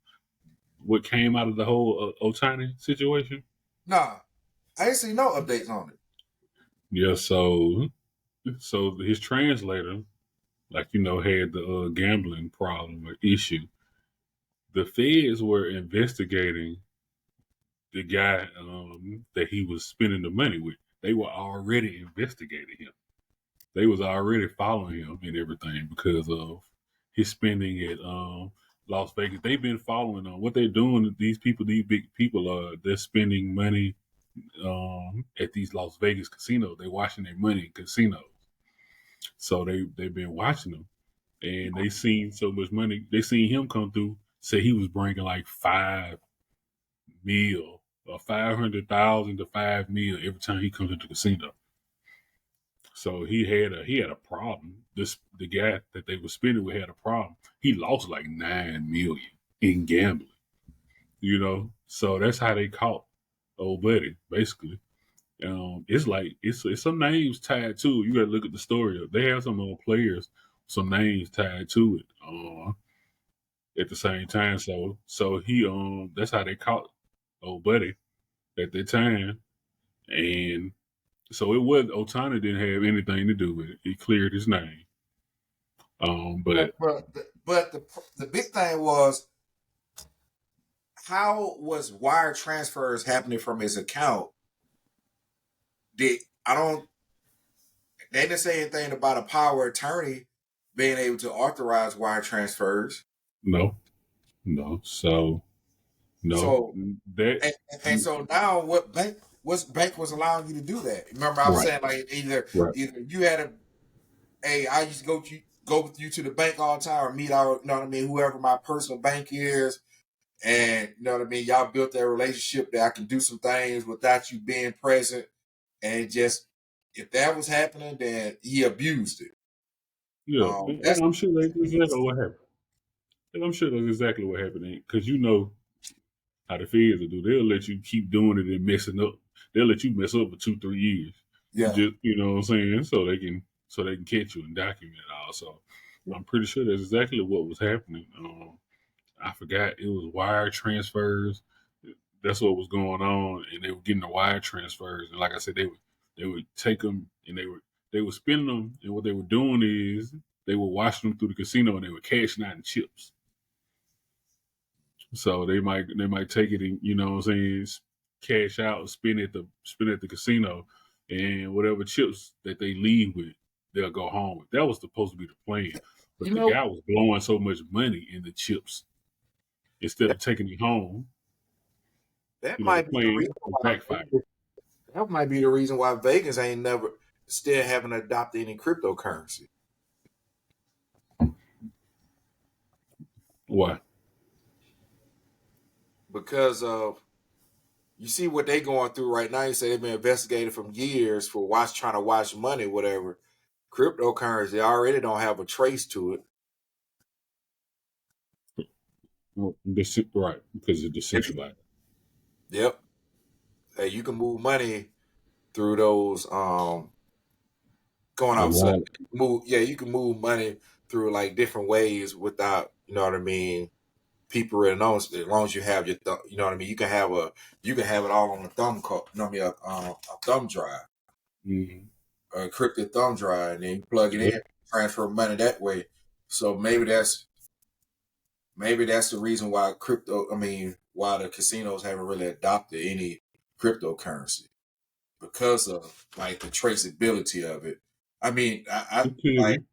what came out of the whole Otani situation? Nah, I ain't seen no updates on it. Yeah, so his translator, like had the gambling problem or issue. The feds were investigating the guy that he was spending the money with. They were already investigating him. They was already following him and everything because of his spending at Las Vegas. They've been following what they're doing. These people, these big people, they're spending money at these Las Vegas casinos. They're watching their money in casinos. So they've been watching them, and they seen so much money. They seen him come through. Say he was bringing like 5 mil or 500,000 to 5 mil every time he comes into the casino. So he had a problem. The guy that they were spending with had a problem. He lost like 9 million in gambling. So that's how they caught old buddy basically. It's like it's some names tied to it. You got to look at the story. They have some players, some names tied to it. at the same time. So he that's how they caught old buddy at that time, and so it was Otani didn't have anything to do with it. He cleared his name. But But the big thing was, how was wire transfers happening from his account? Did I don't They didn't say anything about a power attorney being able to authorize wire transfers. no, no. So no, So that and so now what bank was allowing you to do that? Remember, I was right, saying like right. either you had I used to go with you to the bank all the time or meet our, you know what I mean, whoever my personal bank is, and you know what I mean, y'all built that relationship that I can do some things without you being present, and just if that was happening, then he abused it. Yeah, That's and I'm sure that's exactly what happened. And I'm sure that's exactly what happened because you know how the feds will do. They'll let you keep doing it and messing up. They'll let you mess up for 2-3 years. yeah. Just you know what I'm saying, so they can catch you and document it all. So I'm pretty sure that's exactly what was happening. I forgot it was wire transfers. That's what was going on, and they were getting the wire transfers. And like I said, they would take them and they would spend them. And what they were doing is they were washing them through the casino and they were cashing out in chips. So they might take it and you know what I'm saying, cash out and spend at the casino, and whatever chips that they leave with, they'll go home with. That was supposed to be the plan, but You the know, guy was blowing so much money in the chips instead that, of taking it home. that You know, the might be the plan reason why backfired. that might be the reason why Vegas ain't never still haven't adopted any cryptocurrency, Why? because of, you see what they going through right now. You say they've been investigated from years for trying to wash money, whatever. Cryptocurrency, they already don't have a trace to it. Well, right, because it's If you, decentralized. yep, hey, you can move money through those going The off. So wallet. you can move money through like different ways without, you know what I mean, people really know. As long as you have your you know what I mean, you can have it all on a you know what I mean, a thumb drive, Mm-hmm. a encrypted thumb drive, and then you plug it Yep. in, transfer money that way. So maybe that's the reason why why the casinos haven't really adopted any cryptocurrency, because of like the traceability of it. I mean, I It could like, be.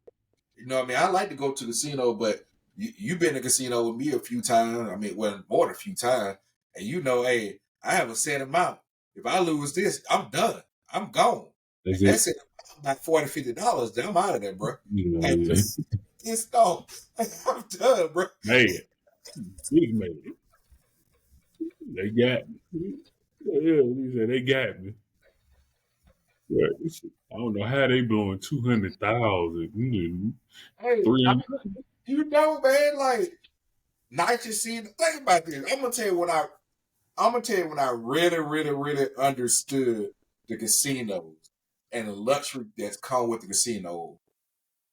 you know what I mean, I like to go to the casino, but you've been to casino with me a few times. I mean, well, more than a few times, and you know, hey, I have a set amount. If I lose this, I'm done. I'm gone, and That's it. that's it. About $40-50, then I'm out of there, bro. You know, Hey, yeah. it's no, I'm done, bro. Mad. Big mad. They got me. Yeah, he said they got me. Yeah, I don't know how they blowing 200,000, Hey, I 300. mean, you know, man, like not just seeing. Think about this. I'm gonna tell you when I really, really, really understood the casinos and the luxury that's come with the casino.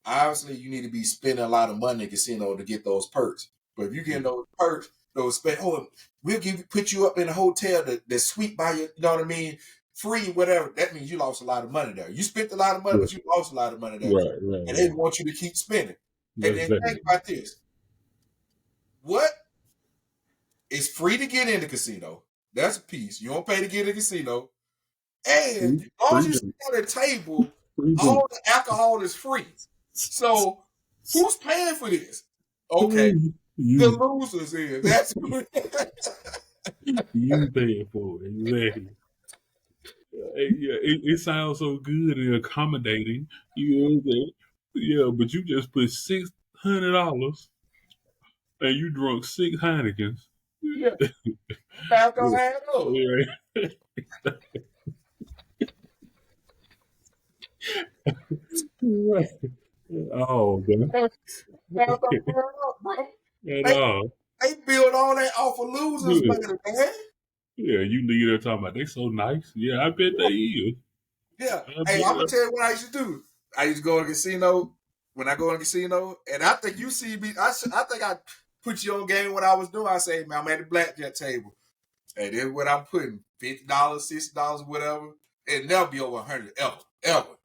Obviously, you need to be spending a lot of money in the casino to get those perks. But if you get those perks, we'll put you up in a hotel that's sweet by you know what I mean, free, whatever. That means you lost a lot of money there. You spent a lot of money, Yeah. but you lost a lot of money there too. Right, right, And they right. want you to keep spending. And That's then exactly. think about this. What is free to get in the casino? That's a piece. You don't pay to get in the casino. And Free, as long free as you sit drink. at a table, Free drink. all the alcohol is free. So who's paying for this? Okay, the You, losers is. That's who. you pay for it. Exactly. Yeah, it sounds so good and accommodating. You know what I'm saying? Yeah, but you just put $600 and you drunk 6 Heinekens. Yeah, math don't Yeah. add up. Yeah. Right. Oh, man. Math don't add up, bro. At They all. they build all that off of losers, Yeah. money, man. Yeah, you leave there talking about they so nice. Yeah, I bet they is. Yeah. I Hey, I'm gonna bet. tell you what I used to do. I used to go to the casino when I go to the casino, and I think you see me. I think I. put you on game what I was doing. I say, man, I'm at the blackjack table. And then what I'm putting, $50, $60, whatever, it never be over 100 ever. Ever.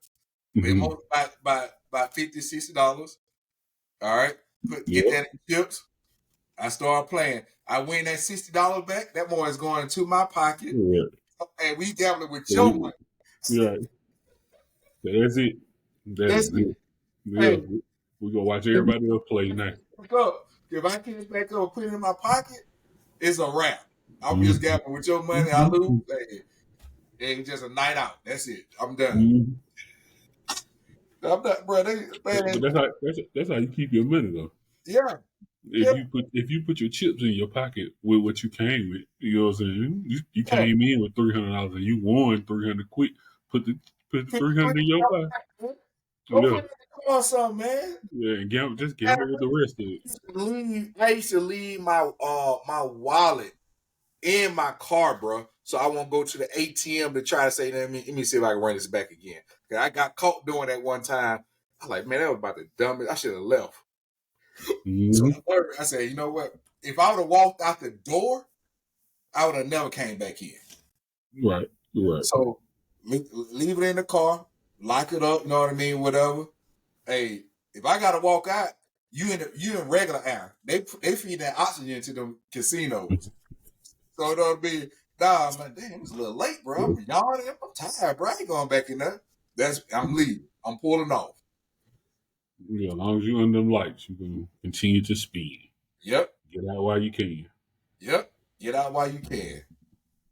Maybe Mm-hmm. more by $50, $60. All right. Get Yep. that in chips. I start playing. I win that $60 back. That more is going into my pocket. Yeah. And we gambling with So your money. yeah. That's it. That That's is it. it. Yeah. Hey, We gonna watch everybody else play now. up. If I can't back up and put it in my pocket, it's a wrap. I'm just Mm-hmm. gambling with your money. I lose. Hey, it's just a night out. That's it. I'm done. Mm-hmm. I'm not, bro. But Man, that's how you keep your money though. yeah, If yeah, you put your chips in your pocket with what you came with, you know what I'm saying? You yeah. came in with $300 and you won 300 quick. Put the put the Put 300 in your pocket. Go Yeah, put it in the car, something, man. yeah, and just gamble with the rest of it. I used to leave my wallet in my car, bro. So I won't go to the ATM to try to say, let me see if I can run this back again. Cause I got caught doing that one time. I was like, man, that was about the dumbest. I should have left. So Mm-hmm. I said, you know what? If I would have walked out the door, I would have never came back in. Right, right. So leave it in the car, lock it up. You know what I mean? Whatever. Hey, if I gotta walk out, you in regular air. They feed that oxygen to them casinos. So you know what I mean? Nah, I'm like, damn, it's a little late, bro. I'm yawning. I'm tired, bro. I ain't going back in there. I'm leaving. I'm pulling off. Yeah, as long as you under them lights, you can continue to speed. Yep. Get out while you can. Yep. Get out while you can.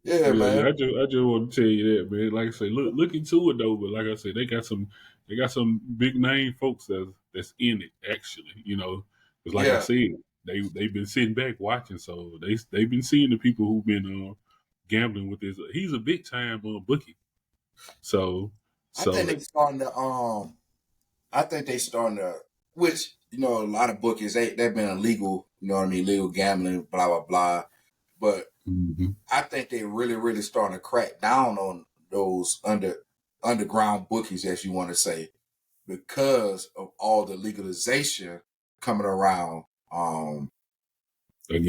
Yeah, Yeah, man. I just want to tell you that, man. Like I say, look into it though. But like I said, they got some big name folks that's in it actually. You know, because like I Yeah. said, they've been sitting back watching, so they've been seeing the people who've been gambling with this. He's a big time bookie. So I think so they starting to I think they starting to, which a lot of bookies they've been illegal. You know what I mean? Legal gambling, blah blah blah. But mhm. I think they really starting to crack down on those underground bookies, as you want to say, because of all the legalization coming around.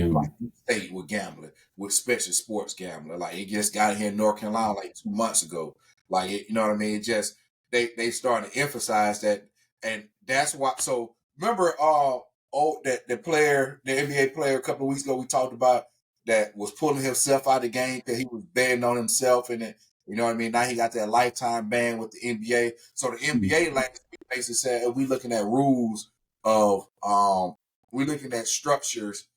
Like Again, state with gambling, with special sports gambling. Like it just got here in North Carolina like 2 months ago. Like you know what I mean? It just they starting to emphasize that, and that's why. So remember, that the NBA player a couple of weeks ago we talked about that was pulling himself out of the game because he was betting on himself, and it, you know what I mean. Now he got that lifetime ban with the NBA. So the NBA like basically said we looking at rules of we looking at structures.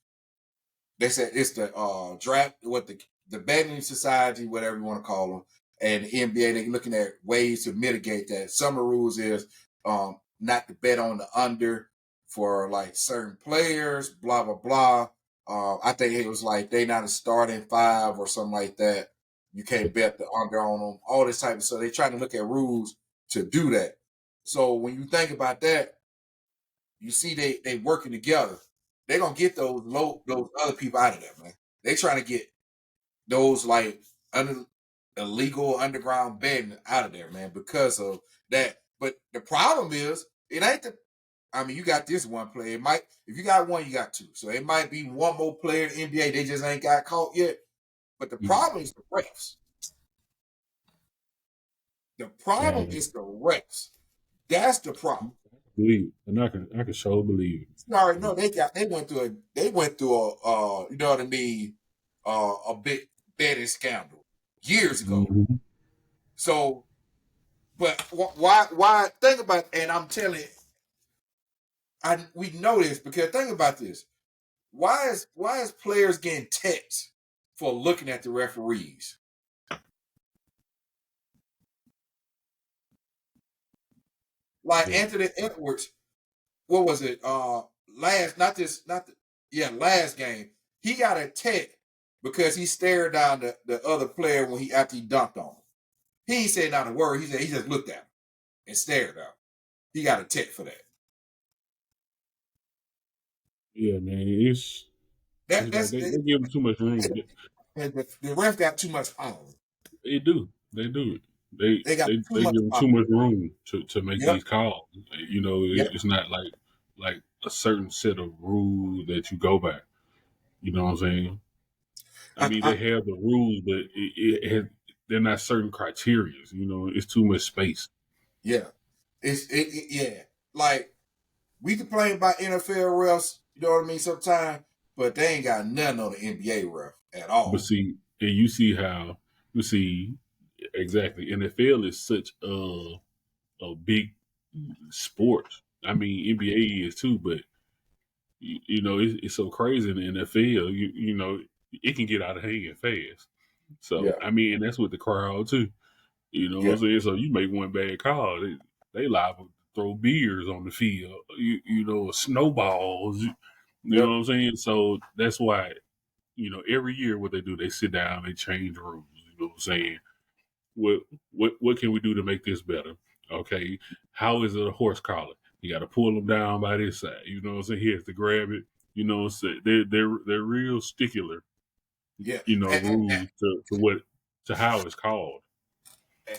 They said it's the draft, what the betting society, whatever you want to call them, and the NBA. They're looking at ways to mitigate that. Some of the rules is not to bet on the under for like certain players. Blah blah blah. I think it was like they not a starting five or something like that. You can't bet the under on them. All this type of stuff. They trying to look at rules to do that. So when you think about that, you see they working together. They're gonna get those other people out of there, man. They trying to get those like illegal underground betting out of there, man, because of that. But the problem is it ain't the I mean, you got this one player. It might if you got one, you got two. So it might be one more player in the NBA. They just ain't got caught yet. But the mhm. problem is the refs. The problem Man, is the refs. That's the problem. believe it. And I can sure believe You already it. know they went through a you know what I mean a big betting scandal years ago. Mhm. So, but why think about and I'm telling you, we know this because think about this. Why is players getting texts for looking at the referees? Like Yeah. Anthony Edwards, what was it? Last not this not the, yeah last game he got a text because he stared down the other player when he after he dunked on him. He ain't said not a word. He said he just looked at him and stared at him. He got a tick for that. Yeah, man. It's like That's they give them too much room. the ref got too much on. They do. They do it. They They got they too they much give them on. too much room to make Yep. these calls. You know, Yep. it's not like like a certain set of rules that you go by. You know what I'm saying? I mean, I they have the rules, but they're not certain criteria. You know, it's too much space. yeah, yeah. Like we complain about NFL refs, you know what I mean, sometimes, but they ain't got nothing on the NBA ref at But all. see, and you see how you see exactly NFL is such a big sport. I mean, NBA is too, but you know, it's so crazy in the NFL. You know, it can get out of hand fast. So Yeah, I mean, and that's with the crowd too. You know what yeah, I'm saying? So you make one bad call, they liable to throw beers on the field. You know, snowballs. You know yep, what I'm saying? So that's why every year what they do, they sit down, they change rules. You know what I'm saying? What what can we do to make this better? Okay, how is it a horse collar? You got to pull them down by this side. You know what I'm saying? He has to grab it. You know what I'm saying? They're real stickler. yeah. Rules to what to how it's called.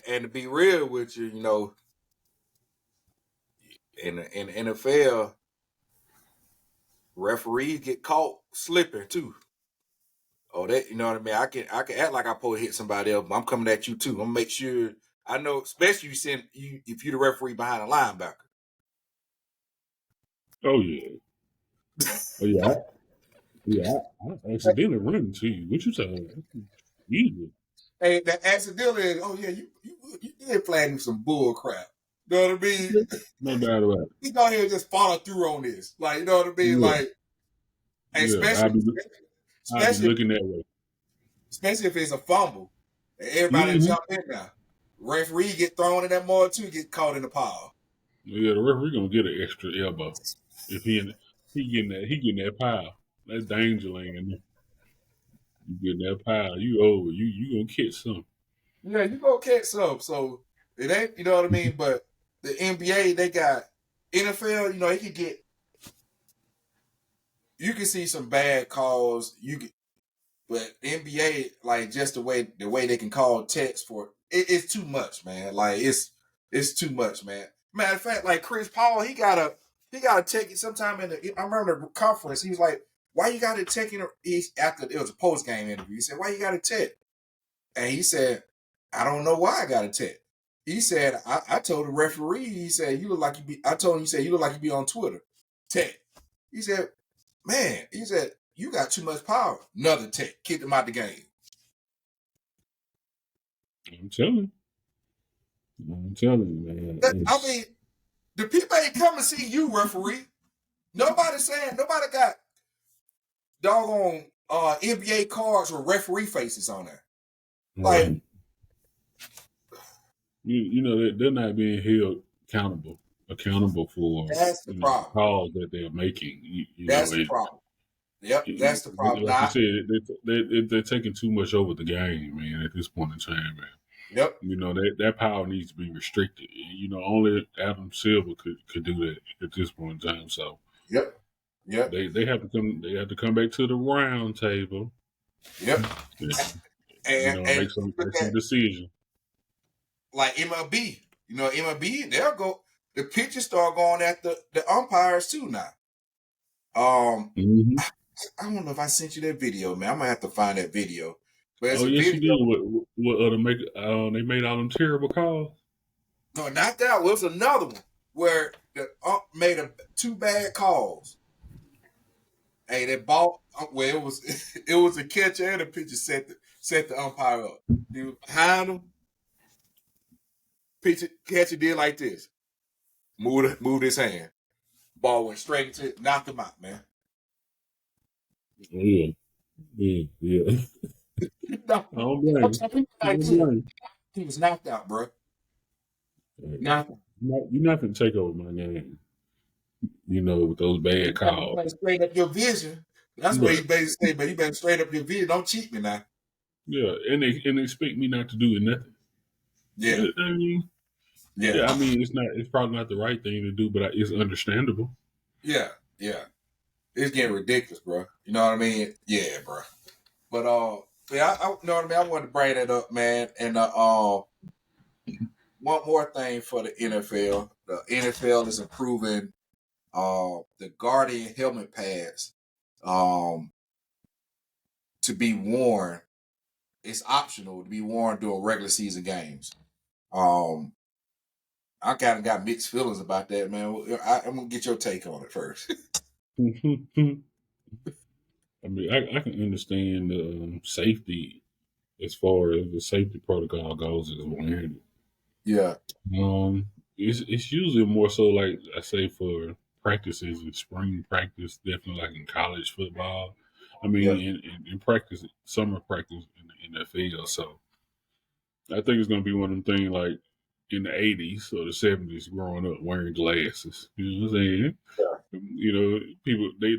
And to be real with you, in the NFL, referees get caught slipping too. Oh, that you know what I mean. I can act like I supposed to hit somebody else, but I'm coming at you too. I'm gonna make sure I know, especially if you the referee behind a linebacker. Oh yeah, oh yeah, yeah. I accidentally run to you. What you saying? Easy. Hey, that accidentally. Oh yeah, you did playing some bull crap. You know what I mean? No doubt about it. We go here and just follow through on this. Like you know what I mean? Yeah, Like, hey, yeah. I'll be especially looking that way. especially if it's a fumble, and everybody Mm-hmm. jump in now. Referee get thrown in that mud too, get caught in the pile. Yeah, the referee gonna get an extra elbow if he getting that pile. That's danger land. You getting that pile. You over. You gonna catch some. Yeah, you go catch some. So it ain't, you know what I mean? But the NBA, they got NFL, it could get you can see some bad calls. But NBA, like just the way they can call text for it's too much, man. Like it's too much, man. Matter of fact, like Chris Paul, he gotta take it sometime I remember the conference, he was like, why you gotta take it after it was a post game interview. He said, why you gotta text? And he said, I don't know why I got a tech. He said, I told the referee, he said, you look like you be, I told him, he said, you look like you be on Twitter. Tech. He said, man, he said, you got too much power. Another tech. Kicked him out the game. I'm telling you. I'm telling you, man. I mean, the people ain't come to see you, referee. Nobody got doggone NBA cards with referee faces on there. Like, Right. You know they're not being held accountable for that's the the problem. calls that they're making. That's the problem. Yep, that's the problem. Like you Now, said, they're taking too much over the game, man. At this point in time, man. yep, That power needs to be restricted. Only Adam Silver could do that at this point in time. So yep, yep, they have to come back to the round table. yep. And, And make some look make some at decisions. like MLB. MLB, they'll go the pitchers start going at the umpires too now. Hmm. I don't know if I sent you that video, man. I'm gonna have to find that video. But it's Oh a yes, you video. did. What they made all them terrible calls. No, not that one. It was another one where the ump made two bad calls. Hey, that ball well, it was it was a catcher and a pitcher set the umpire up. He was behind him, pitcher catcher did like this. Moved his hand. Ball went straight into it, knocked him out, man. Yeah, yeah, yeah. No, I don't blame. I don't blame. he was knocked out, bro. Hey, Knocked out. you're not gonna take over my game. With those bad You calls. better straight up your vision. That's what he Right. basically said, but you better straight up your vision. Don't cheat me now. Yeah, and they expect me not to do nothing. Yeah, I mean, yeah, yeah, I mean, it's probably not the right thing to do, but it's understandable. yeah, yeah. It's getting ridiculous, bro. You know what I mean? Yeah, bro. But yeah, I you know what I mean. I wanted to bring that up, man. And one more thing for the NFL. The NFL is improving the Guardian helmet pads um, to be worn. It's optional to be worn during regular season games. Um, I kind of got mixed feelings about that, man. I'm gonna get your take on it first. I mean, I can understand the safety as far as the safety protocol goes is wearing Yeah, it. It's usually more so like I say for practices in spring practice, definitely like in college football. I yeah, mean, in practice, summer practice in the NFL. So I think it's gonna be one of them things like in the '80s or the '70s, growing up wearing glasses. You know what I'm saying? yeah, You know, people they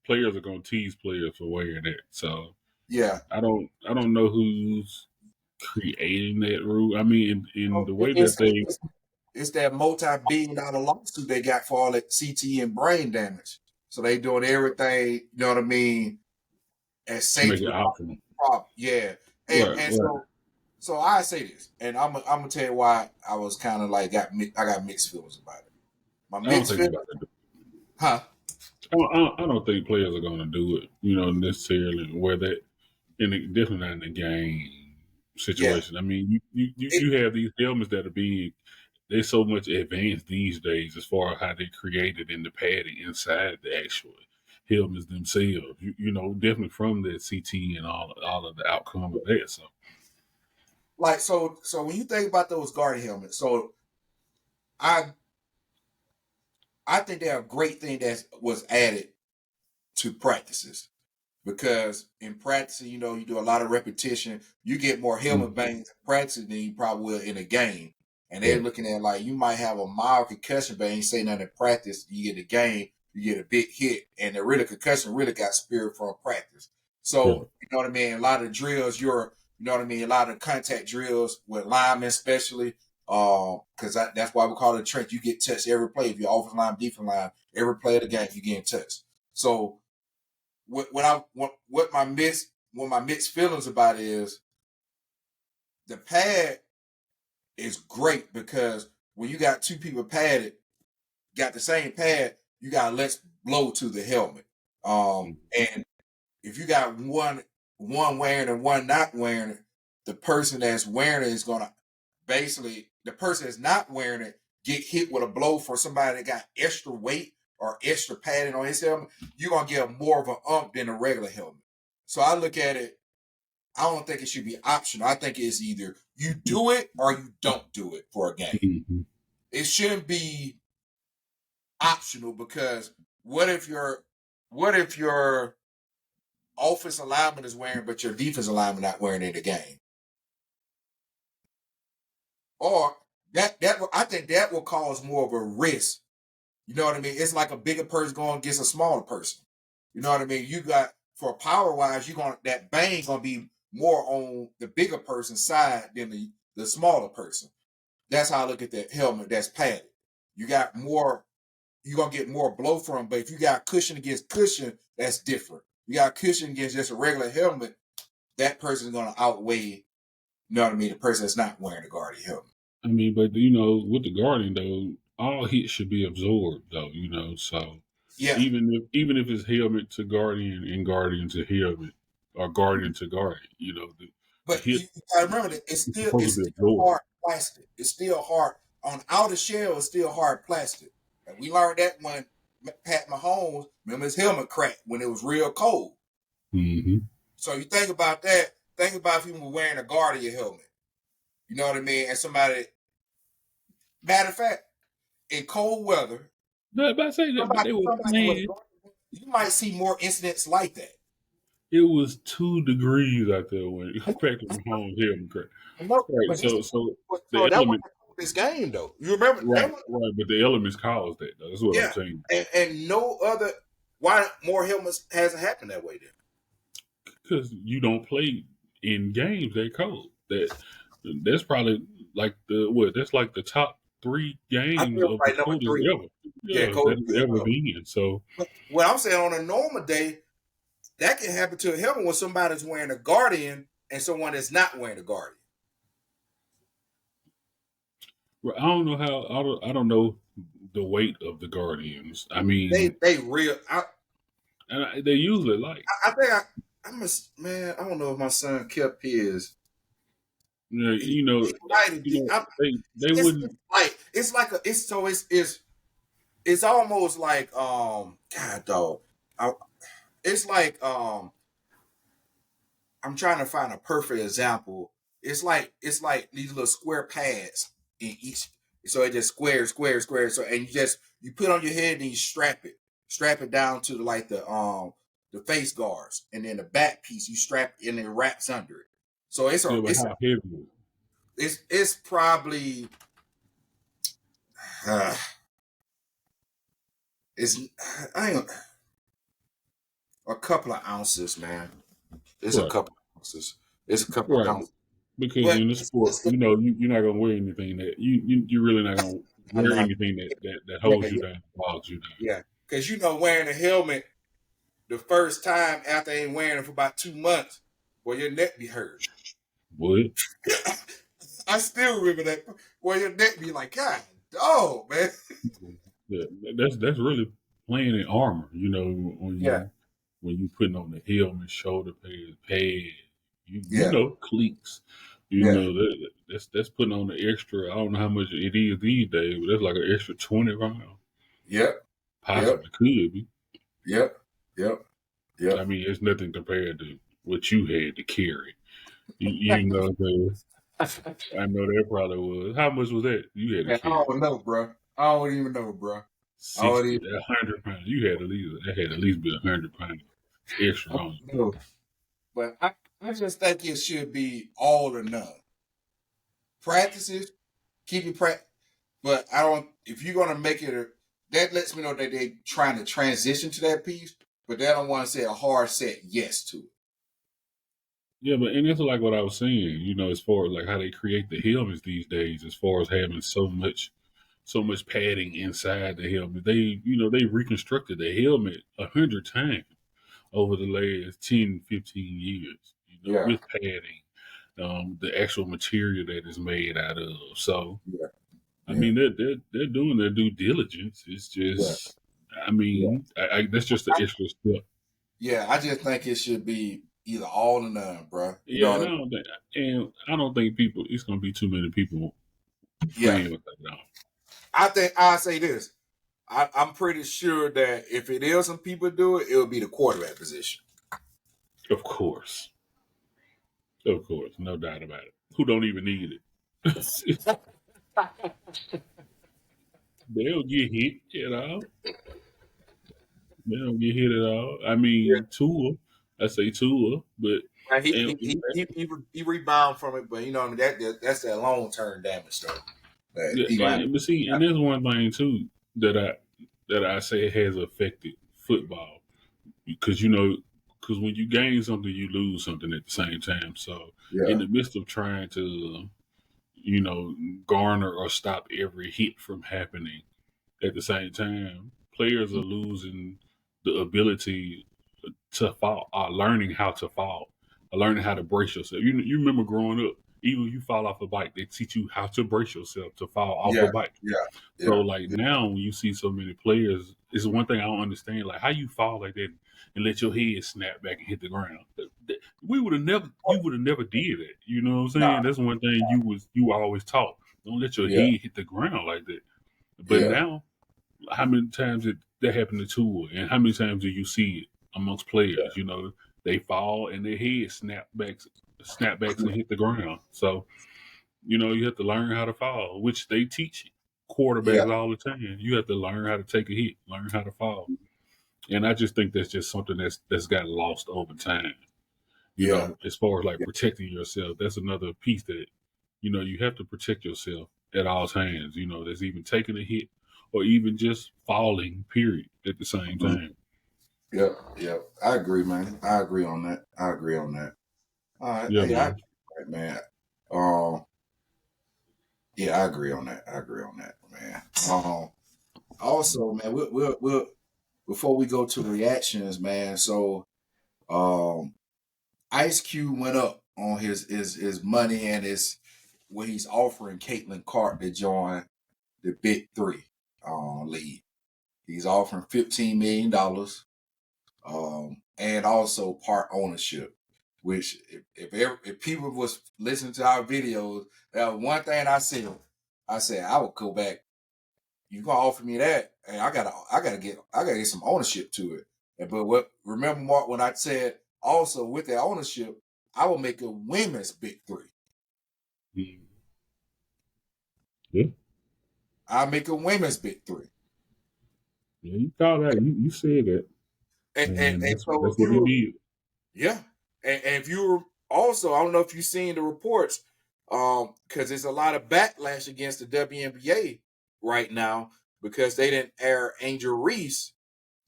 players are gonna tease players for wearing that. So yeah. I don't know who's creating that rule. I mean, in Oh, the way that they it's that multi-billion-dollar lawsuit they got for all that CT and brain damage. So they doing everything, you know what I mean, as to make safe it as optional. problem. Yeah, Right, and right. so I say this, and I'm gonna tell you why I was kind of like I got mixed feelings about it. My I don't mixed think they're feelings, about to do. huh? I don't think players are going to do it. You know, necessarily where that definitely not in the game Yeah, situation. I mean, it, you have these helmets that are being they're so much advanced these days as far as how they created in the padding inside the actual helmets themselves. You know, definitely from the CT and all of the outcome of that. So like so when you think about those guard helmets, so I I think they're a great thing that was added to practices. Because in practice, you know, you do a lot of repetition. You get more helmet mm, bangs in practice than you probably will in a game. And they're right, looking at like you might have a mild concussion, but ain't say nothing in practice. You get a game, you get a big hit, and the really concussion really got spirit from practice. right. So you know what I mean. A lot of drills, you know what I mean. A lot of contact drills with linemen, especially, because that's why we call it a trench. You get touched every play. If you're offensive line, defensive line, every play of the game, you get touched. So what my mixed feelings about it is the pad is great because when you got two people padded, got the same pad, you got less blow to the helmet. Mm. And if you got one wearing and one not wearing it, the person that's wearing it is gonna basically the person that's not wearing it get hit with a blow for somebody that got extra weight or extra padding on his helmet. You're gonna get more of an ump than a regular helmet. So I look at it I don't think it should be optional. I think it's either you do it or you don't do it for a game. Mm-hmm. It shouldn't be optional because what if your offensive lineman is wearing but your defensive lineman not wearing it in the game? Or that I think that will cause more of a risk. You know what I mean? It's like a bigger person going against a smaller person. You know what I mean? You got for power wise, you going that bang gonna be more on the bigger person's side than the smaller person. That's how I look at that helmet that's padded. You got more, you're gonna get more blow from, but if you got cushion against cushion, that's different. You got cushion against just a regular helmet, that person's gonna outweigh, you know what I mean, the person that's not wearing the Guardian helmet. I mean, but you know, with the Guardian though, all hits should be absorbed though. You know, so Yeah. even if it's helmet to Guardian and Guardian to helmet or Guardian to Guardian, you know, the But hit you gotta remember that is supposed it's to be still absorbed. hard plastic. It's still hard on outer shell. It's still hard plastic, and we learned that when Pat Mahomes remember his helmet cracked when it was real cold. Mm-hmm. So you think about that. Think about if you were wearing a Guardian helmet. You know what I mean? And somebody, matter of fact, in cold weather, But I say that, but somebody with a man, Guardian, you might see more incidents like that. it was 2 degrees out there when Patrick Mahomes helmet cracked. No, Right. but this So so the that was element, this game though. You remember that right, was right, but the elements caused that. Though. That's what I'm yeah. saying. And no other why more helmets hasn't happened that way then. Because you don't play in games that cold. That's probably like the what? That's like the top 3 games I feel of the like number coldest three. ever. Yeah, Yeah, that cold. has ever been. So But what I'm saying on a normal day, that can happen to a helmet when somebody's wearing a Guardian and someone that's not wearing a Guardian. I don't know how. I don't know the weight of the Guardians. I mean, they real. they usually like. I think I must, man. I don't know if my son kept his. He, You know, he might have did. they wouldn't. It's like a it's so it's almost like God dog. I, it's like I'm trying to find a perfect example. It's like these little square pads in each. So it just square. So and you put on your head and you strap it down to the face guards, and then the back piece you strap it and it wraps under it. So Yeah, but how heavy? it's probably uh, it's I ain't, a couple of ounces, man. It's a Right, couple of ounces. It's a couple of right. ounces, Because but in the sport, you know, you're not gonna wear anything that you're really not gonna I'm wear not. anything that Yeah, holds you down, bogs you down. yeah. Because wearing a helmet the first time after ain't wearing it for about 2 months, well, your neck be hurt. What? I still remember that. Well, your neck be like, God, dog, man. Yeah, that's really playing in armor. You know, Yeah, when you putting on the helmet, shoulder pad, you yeah, know, cleats. You yeah, know that's putting on the extra. I don't know how much it is these days, but that's like an extra 20 pounds. yep, yep, Possibly could be. yep, yep, I yep. mean, it's nothing compared to what you had to carry. You know, I know that probably was. How much was that you had to Man, I carry? don't know, bro. I don't even know, bro. I don't 60, even 100 pounds. You had at least that had at least been 100 pounds extra I on don't know. But I just think it should be all or none. Practices, keep your practice. But I don't. If you're gonna make it, that lets me know that they're trying to transition to that piece, but they don't want to say a hard set yes to it. you. Yeah, but and it's like what I was saying. You know, as far as like how they create the helmets these days, as far as having so much padding inside the helmet, they reconstructed the helmet 100 times over the last 10, 15 years. You know, Yeah, with padding, the actual material that is made out of. So yeah, I yeah, mean, they're doing their due diligence. It's yeah, just, I yeah. mean, that's just an extra step. Yeah, I just think it should be either all or none, bro. You know Yeah, what I mean? and I don't think people. It's going to be too many people Yeah, playing with that now. I think I say this. I'm pretty sure that if it is some people do it, it would be the quarterback position. Of course, no doubt about it. Who don't even need it? They'll get hit, you know. They don't get hit at all. I Yeah, mean, Tua, I say Tua, but and and, he rebound from it, but that's that long term damage though. That he gonna have but see, and there's one thing too that I say has affected football because because when you gain something, you lose something at the same time. So in yeah, the midst of trying to you know garner or stop every hit from happening at the same time, players are losing the ability to fall, learning how to fall, learning how to brace yourself. You remember growing up, even if you fall off a bike, they teach you how to brace yourself to fall off a yeah, bike. yeah, So yeah, like yeah, now, when you see so many players, it's one thing I don't understand, like how you fall like that and let your head snap back and hit the ground. You would have never did that. You know what I'm saying? nah, That's one thing you were always taught. Don't let your yeah, head hit the ground like that. But yeah, now how many times that happened to Tua, and how many times do you see it amongst players? You know, they fall and their head snapbacks and hit the ground. So you have to learn how to fall, which they teach yeah, quarterbacks all the time. You have to learn how to take a hit, learn how to fall, and I just think that's just something that's got lost over time. yeah, As far as like yeah, protecting yourself, that's another piece that you have to protect yourself at all times. That's even taking a hit or even just falling, period, at the same mhm, time. yeah, yeah. I agree, man. I agree on that. I agree on that. All right, Yeah, yeah, man. right, man. Um, yeah, I agree on that. I agree on that, man. Also, man, we'll before we go to reactions, man. So, um, Ice Cube went up on his money and his what he's offering Caitlin Clark to join the Big Three. league. He's offering $15 million, and also part ownership. Which, if people was listening to our videos, that was one thing I said. I said I would go back. You gonna offer me that, and I gotta get some ownership to it. But remember, Mark, when I said also with that ownership, I will make a women's big three. Yeah. I'll make a women's big three. Yeah, you thought that. You said that. And And that's so what he did. yeah. And if you were also, I don't know if you've seen the reports, because there's a lot of backlash against the WNBA right now because they didn't air Angel Reese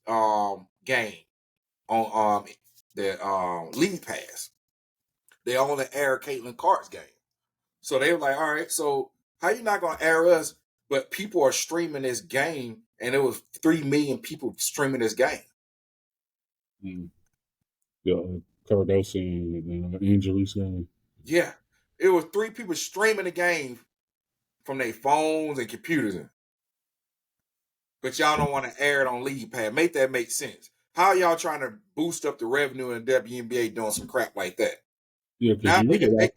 game on the League Pass. They only air Caitlin Clark's game. So they were like, all right, so how you not gonna air us, but people are streaming this game, and it was 3 million people streaming this game. The Cardoso and Angelis game. Yeah. It was 3 people streaming the game from their phones and computers. But y'all don't want to air it on League Pass. Make that make sense. How y'all trying to boost up the revenue in the WNBA doing some crap like that? Yeah, Now because they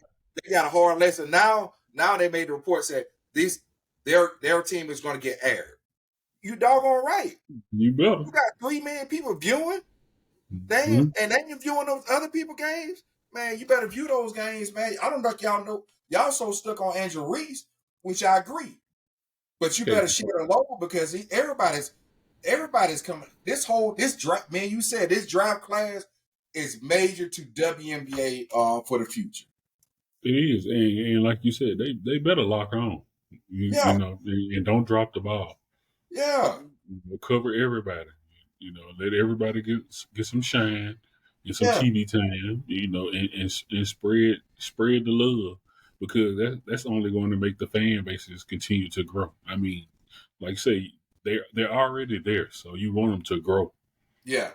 got a hard lesson. Now they made the report said their team is going to get aired. You doggone right. you better. You got 3 million people viewing. And they ain't viewing those other people games. Man, you better view those games, man. I don't know if y'all know. Y'all so stuck on Angel Reese, which I agree. But you better share the local because everybody's coming. This draft, man, you said this draft class is major to WNBA for the future. It is, and like you said, they better lock on. You know, and don't drop the ball. Yeah. Cover everybody. You know, let everybody get some shine, get some TV time. You know, and spread the love because that's only going to make the fan bases continue to grow. I mean, like I say, they're already there, so you want them to grow. Yeah.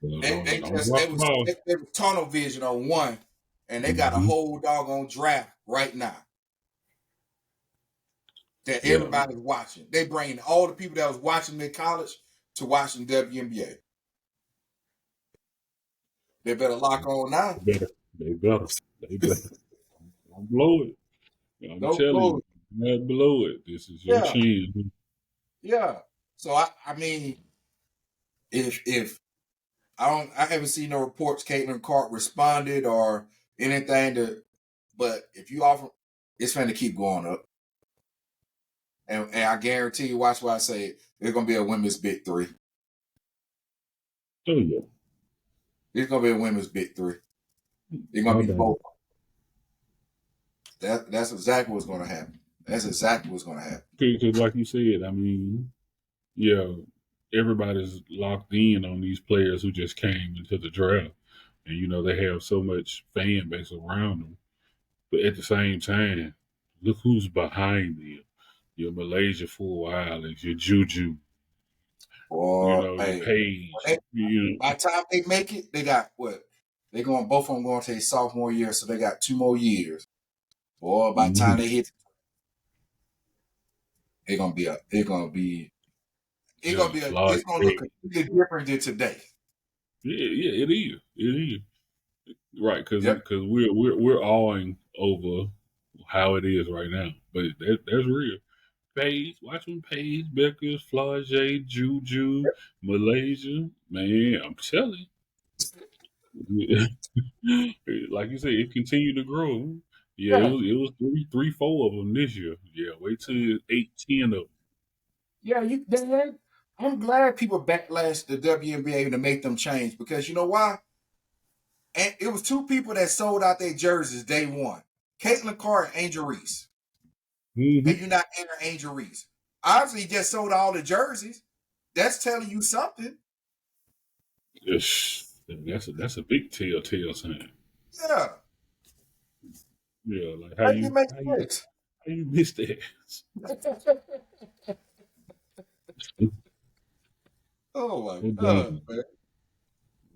They was tunnel vision on one, and they got a whole doggone draft right now that everybody's watching. They bring all the people that was watching in college to watching WNBA. They better lock on now. They better. Don't blow it. I'm telling you, not blow it. This is your chance. Yeah. So I mean, if I haven't seen no reports Caitlin Clark responded or anything but if you offer, it's going to keep going up. And I guarantee you, watch what I say, there's going to be a women's big three. Oh, yeah. There's going to be a women's big three. They're going to be both. That's exactly what's going to happen. That's exactly what's going to happen. Because like you said, I mean, yeah, everybody's locked in on these players who just came into the draft. And, you know, they have so much fan base around them. But at the same time, look who's behind them. Your Malaysia for a while is your Juju. Your Page. By the time they make it, they got what? Both of them going to their sophomore year, so they got 2 more years. Or by the time they hit, it's gonna look completely different than today. Yeah, it is. It is. Right, because we're awing over how it is right now, but that's real. Paige, watching Paige, Becker, Flage, Juju, Malaysia, man, I'm telling you. Like you said, it continued to grow. Yeah, it was 3, 4 of them this year. Yeah, wait till 8, 10 of them. Yeah, I'm glad people backlash the WNBA to make them change because you know why? And it was 2 people that sold out their jerseys day one. Caitlin Clark and Angel Reese. And you're not entering Angel Reese. Obviously, he just sold all the jerseys. That's telling you something. That's a big telltale sign. Yeah. Yeah, like how you missed that? Oh my god, man.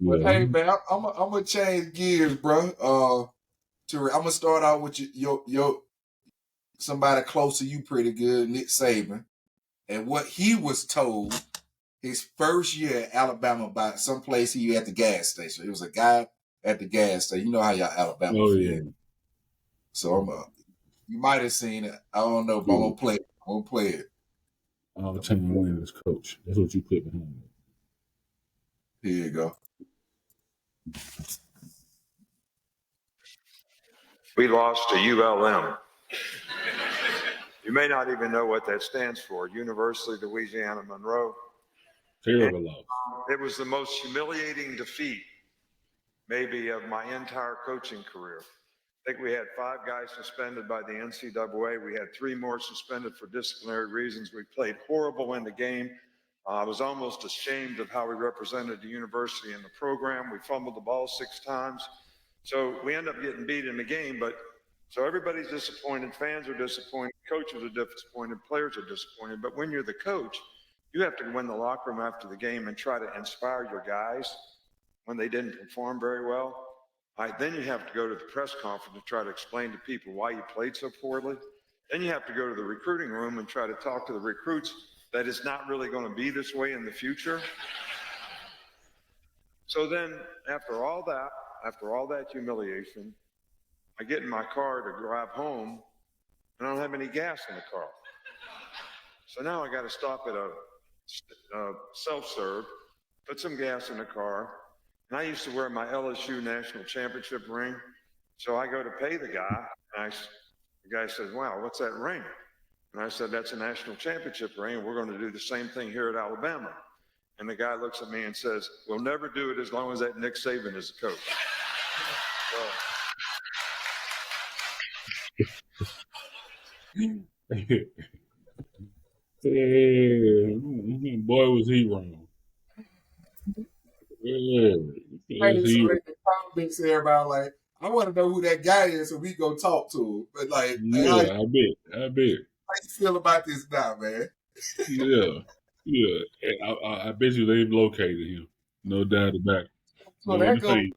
But hey, man, I'm gonna change gears, bro. I'm gonna start out with your somebody close to you pretty good, Nick Saban. And what he was told his first year at Alabama by someplace he at the gas station. It was a guy at the gas station. You know how y'all Alabama Oh, feel. yeah. So you might have seen it. I don't know, but I'm gonna play it. I'm gonna play it. All-time winners coach. That's what you put behind it. Here you go. We lost to ULM. You may not even know what that stands for, University of Louisiana Monroe. Terrible loss. It was the most humiliating defeat, maybe, of my entire coaching career. I think we had 5 guys suspended by the NCAA. We had 3 more suspended for disciplinary reasons. We played horrible in the game. I was almost ashamed of how we represented the university in the program. We fumbled the ball 6 times. So we end up getting beat in the game, but so everybody's disappointed, fans are disappointed, coaches are disappointed, players are disappointed. But when you're the coach, you have to go in the locker room after the game and try to inspire your guys when they didn't perform very well. Then you have to go to the press conference and try to explain to people why you played so poorly. Then you have to go to the recruiting room and try to talk to the recruits that it's not really going to be this way in the future. So then after all that humiliation, I get in my car to drive home, and I don't have any gas in the car. So now I got to stop at a self-serve, put some gas in the car, and I used to wear my LSU national championship ring. So I go to pay the guy, and the guy says, "Wow, what's that ring?" And I said, "That's a national championship ring, and we're going to do the same thing here at Alabama." And the guy looks at me and says, "We'll never do it as long as that Nick Saban is the coach." Boy, was he wrong. Yeah. Comments everybody like, I want to know who that guy is so we go talk to him. But like, Yeah, I bet. How you feel about this now, man? Yeah. I bet you they've located him. No doubt about it. So that goes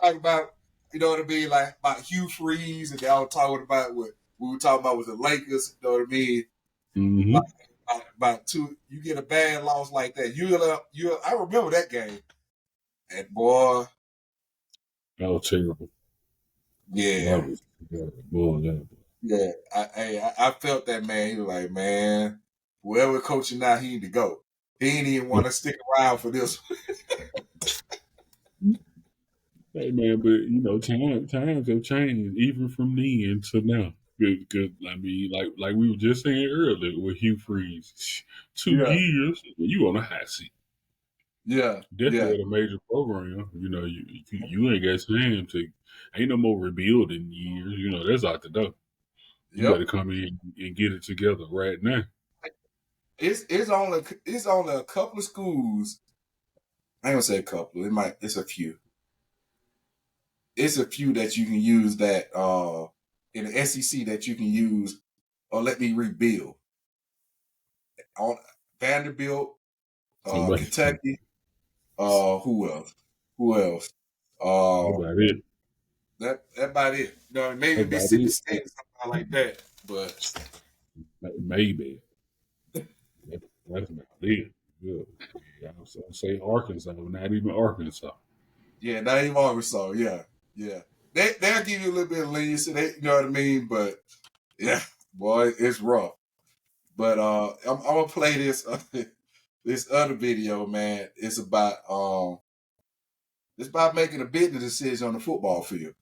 talking about, you know what I mean, like about Hugh Freeze, and they all talking about what we were talking about with the Lakers, you know what I mean? Mm-hmm. Like, about you get a bad loss like that. I remember that game. And boy, That was terrible. Yeah. That was terrible. Yeah. I felt that, man. He was like, man, whoever coaching now, he need to go. He ain't even want to stick around for this. Hey man, but you know, times have changed even from then to now. Because I mean, like we were just saying earlier with Hugh Freeze, 2 years you on a hot seat. Yeah, Definitely at a major program. You know, you ain't got time to. Ain't no more rebuilding years. You know, that's out the door. You got to come in and get it together right now. It's only a couple of schools. I ain't gonna say a couple. It's a few. It's a few that you can use that in the SEC that you can use or let me rebuild. On Vanderbilt, Kentucky, who else? That's about it. That about it. You know, maybe Mississippi State or something like that. But maybe. That's about it. Yeah, I'll say Arkansas, but not even Arkansas. Yeah, not even Arkansas. Yeah. They'll give you a little bit of leniency. You know what I mean? But yeah, boy, it's rough. But I'm gonna play this this other video, man. It's about making a business decision on the football field.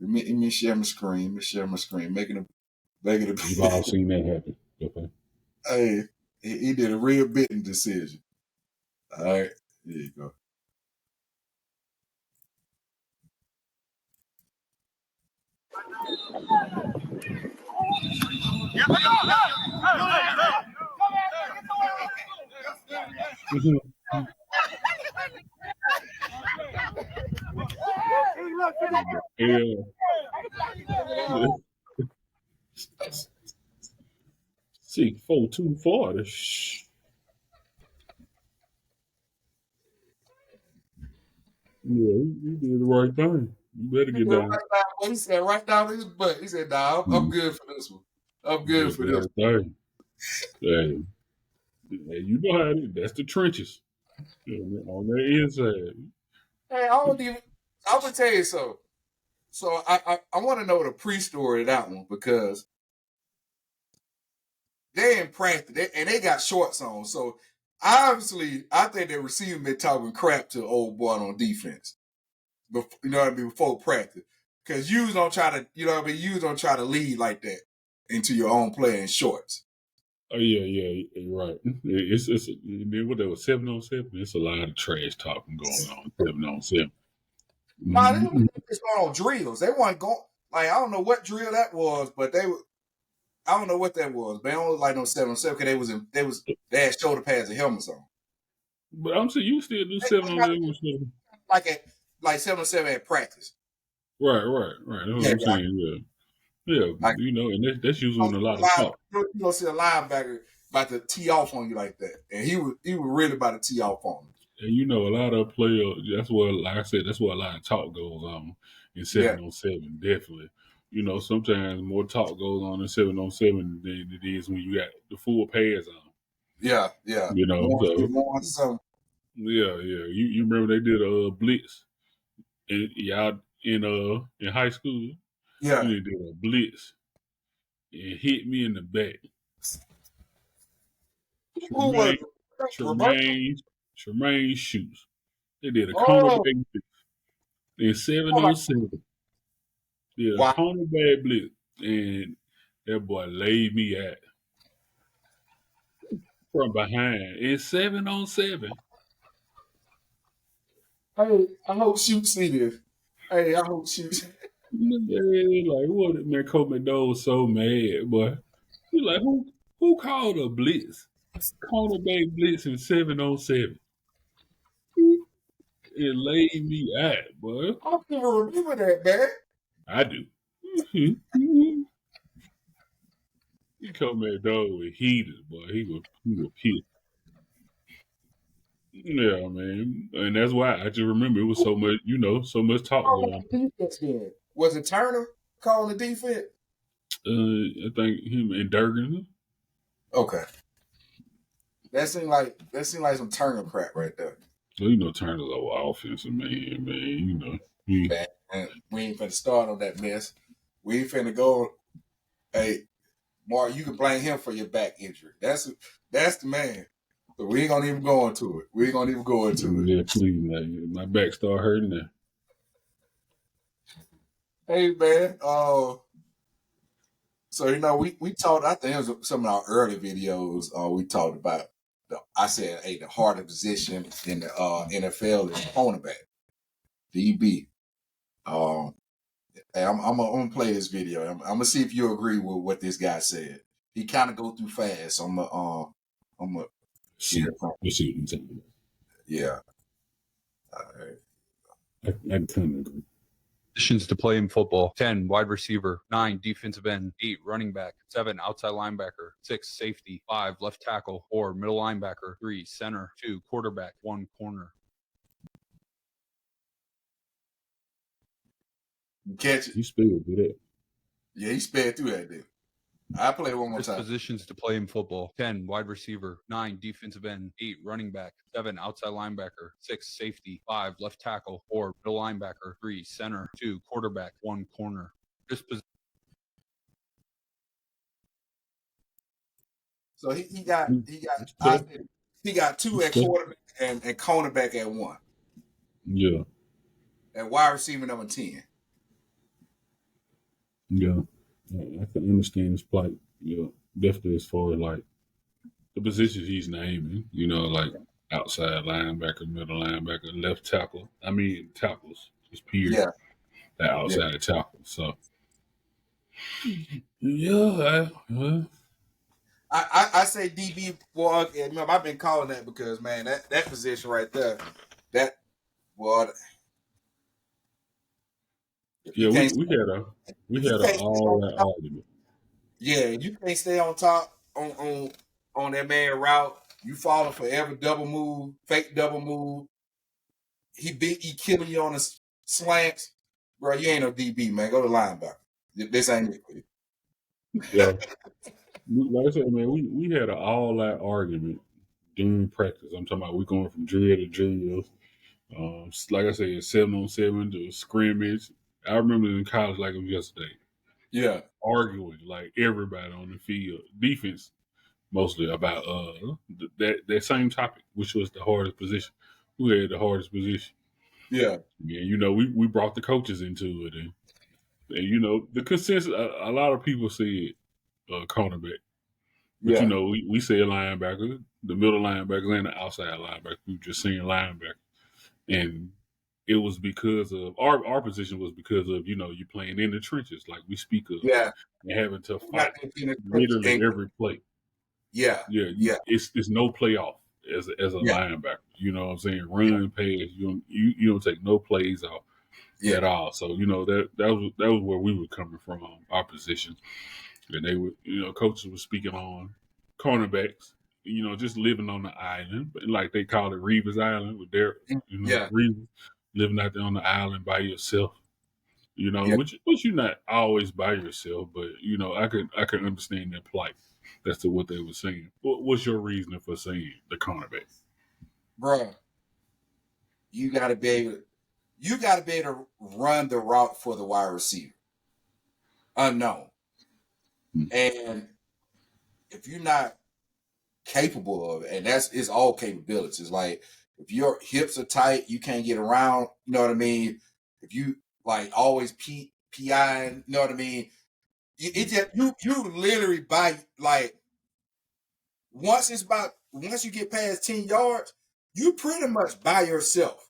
Let me share my screen. Making a We've all seen that happen. Okay. Hey, he did a real business decision. All right, here you go. See, 4-2-40. Yeah, you did the right thing. You better get down. He said right down his butt. He said, "Nah, I'm good for this one. I'm good for this one." Hey, You know how it is. That's the trenches on the inside. Hey, I don't even. I'm gonna tell you so. So I want to know the pre-story of that one because they in practice and they got shorts on. So obviously, I think the receiver been talking crap to old boy on defense. Before, you know what I mean, before practice, because you don't try to, you know what I mean, you don't try to lead like that into your own play in shorts. Oh yeah, you're right. It's then what there was 7-on-7. It's a lot of trash talking going on 7-on-7. Nah, they were just going on drills. They weren't going like I don't know what drill that was, but they were. I don't know what that was. But they don't look like no 7-on-7 because they had shoulder pads and helmets on. But I'm saying you still do They 7-on-7. like 7-on-7 at practice. Right. That's what I'm saying. Yeah, Like, and that's usually when a lot of talk. You don't see a linebacker about to tee off on you like that, and he was really about to tee off on him. And a lot of players. That's what, like I said, that's where a lot of talk goes on in 7-on-7. Definitely. Sometimes more talk goes on in 7-on-7 than it is when you got the full pads on. Yeah. So yeah. You remember they did a blitz y'all in high school? Yeah. They did a blitz and hit me in the back. Who was Tremaine Shoots. They did a cornerback blitz in 7-on-7. Did a cornerback blitz, and that boy laid me out from behind in 7-on-7. Hey, I hope Shoot see this. Hey, I hope Shoot. Like what? Man, Coach McDowell was so mad, boy. He's like, who called a blitz? Cornerback blitz in 7-on-7. It laid me out, boy. I don't even remember that, man. I do. He come back dog with heated, boy. He was pissed. Yeah, man, and that's why I just remember it was so much, so much talk going on. Was it Turner calling the defense? I think him and Durgan. Okay, that seemed like some Turner crap right there. So Turner's our offensive man. Man, we ain't finna start on that mess. We ain't finna go. Hey, Mark, you can blame him for your back injury. That's the man. So we ain't gonna even go into it. Yeah, please, man. My back start hurting now. Hey, man. So we talked. I think it was some of our early videos. We talked about. I said, hey, the hardest position in the NFL is cornerback, DB. Hey, I'm gonna play this video. I'm gonna see if you agree with what this guy said. He kind of go through fast. So I'm gonna see what you're talking about. Yeah. All right. I kind of agree. Positions to play in football: 10 wide receiver, 9 defensive end, 8 running back, 7 outside linebacker, 6 safety, 5 left tackle, 4 middle linebacker, 3 center, 2 quarterback, 1 corner. Catch it. He sped through that. Yeah, he sped through that, dude. I'll play it one more time. Positions to play in football: 10 wide receiver, 9 defensive end, 8 running back, 7 outside linebacker, 6 safety, 5 left tackle, 4 middle linebacker, 3 center, 2 quarterback, 1 corner. So he got 2 at quarterback and cornerback at 1. Yeah. At wide receiver number 10. Yeah. I can understand his plight. Definitely as far as like the positions he's naming, like outside linebacker, middle linebacker, left tackle. I mean tackles, just period. Yeah. That outside tackle. So yeah, I say DB boy, and I've been calling that because man, that position right there, that boy. Yeah, we had an all that argument. Yeah, you can't stay on top on that man route. You falling for every double move, fake double move. He killing you on the slants, bro. You ain't no DB, man. Go to linebacker. This ain't it. Yeah, like I said, man, we had an all that argument during practice. I'm talking about we going from drill to drill. Like I said, 7-on-7 to scrimmage. I remember in college like it was yesterday. Yeah. Arguing like everybody on the field, defense mostly about that same topic, which was the hardest position. Who had the hardest position? Yeah. Yeah, we brought the coaches into it, and the consensus. A lot of people said cornerback, but Yeah. we said linebacker, the middle linebacker and the outside linebacker. We were just saying linebacker, and it was because of our position was because of you playing in the trenches like we speak of, Yeah. and having to Not fight in the trench. literally every play. Yeah. Yeah, Yeah. it's no playoff as a Yeah. linebacker. You know what I'm saying? Run, pass. You don't take no plays off Yeah. at all. So that was where we were coming from, our position, and they were coaches were speaking on cornerbacks. Just living on the island, but like they call it Reeves Island with their Yeah. Reeves living out there on the island by yourself. Yeah. Which you're not always by yourself, but I could understand that plight. That's what they were saying. What's your reasoning for saying the cornerback? Bro, you gotta be able to run the route for the wide receiver. Unknown. And if you're not capable of it, and it's all capabilities. Like if your hips are tight, you can't get around, you know what I mean? If you like always PI, you know what I mean? It just you literally by like once you get past 10 yards, you pretty much by yourself.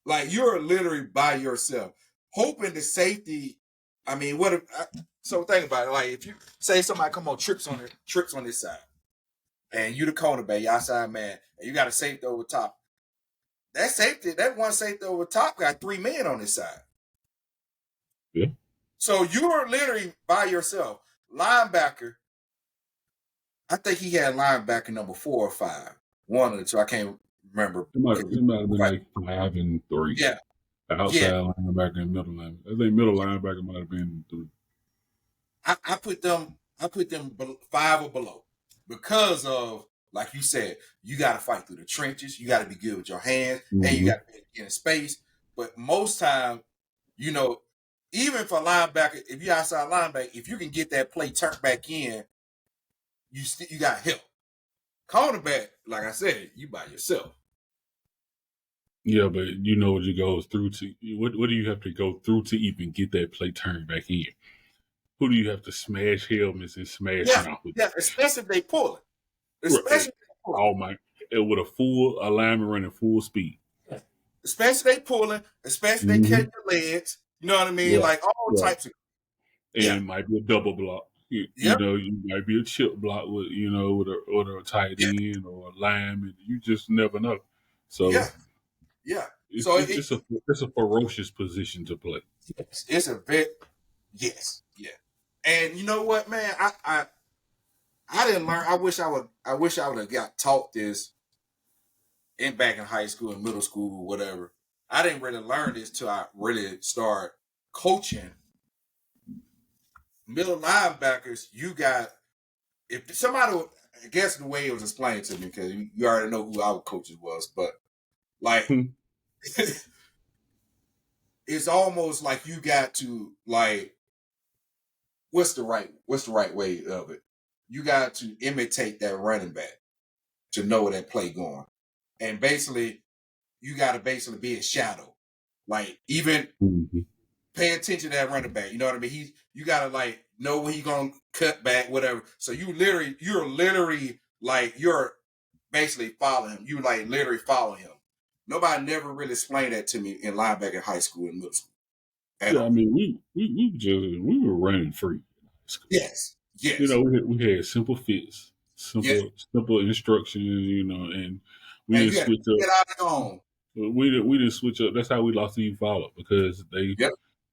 Like you're literally by yourself. Hoping the safety, I mean, so think about it. Like if you say somebody come on trips on this side, and you the cornerback, you outside man, and you got a safety over top. That one safety over top got 3 men on this side. Yeah. So you're literally by yourself. Linebacker, I think he had linebacker number 4 or 5. One of the two, I can't remember. It might have been like 5 and 3. Yeah. The outside linebacker and middle linebacker. I think middle linebacker might have been 3. I put them 5 or below because of, like you said, you got to fight through the trenches. You got to be good with your hands, and you got to be in space. But most time, even for linebacker, if you're outside linebacker, if you can get that play turned back in, you got help. Cornerback, like I said, you by yourself. Yeah, but you know what you goes through to. What do you have to go through to even get that play turned back in? Who do you have to smash helmets and smash mouth with? Yeah, especially if they pull it. Especially if they pull it. Oh my! With a full alignment running full speed. Especially they pulling, especially they catch your legs. You know what I mean? Yeah. Like all types of. And it might be a double block. You might be a chip block with with a tight end or a lineman. You just never know. So yeah. It's a ferocious position to play. It's a very yeah. And you know what, man? I didn't learn. I wish I would have got taught this back in high school and middle school or whatever. I didn't really learn this till I really start coaching middle linebackers. You got if somebody, I guess the way it was explained to me, because you already know who our coaches was, but like it's almost like you got to like what's the right way of it? You got to imitate that running back to know that play going. And basically, you got to basically be a shadow. Like, even pay attention to that running back. You know what I mean? You got to, like, know when he's going to cut back, whatever. So you're literally, like, you're basically following him. You, like, literally follow him. Nobody never really explained that to me in linebacker high school and middle school. I mean, we were running free. Yes. We had simple fits, simple instructions, and we didn't switch up. Get out of home. We didn't switch up. That's how we lost the follow, because they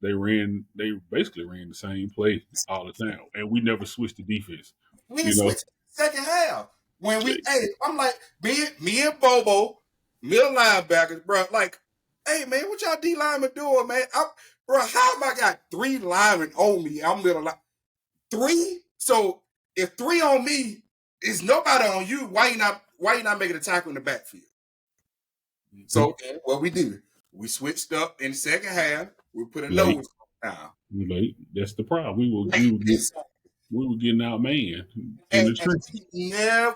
basically ran the same play all the time, and we never switched the defense. We didn't switch second half when I'm like me and Bobo, middle linebackers, bro. Like, hey man, what y'all D linemen doing, man? Bro, how am I got 3 linemen on me? I'm middle line. 3. So if 3 on me is nobody on you, why why you not making a tackle in the backfield? So what we did, we switched up in the second half. We put a Late. nose down. Late. That's the problem. We were getting outmanned in And the trenches.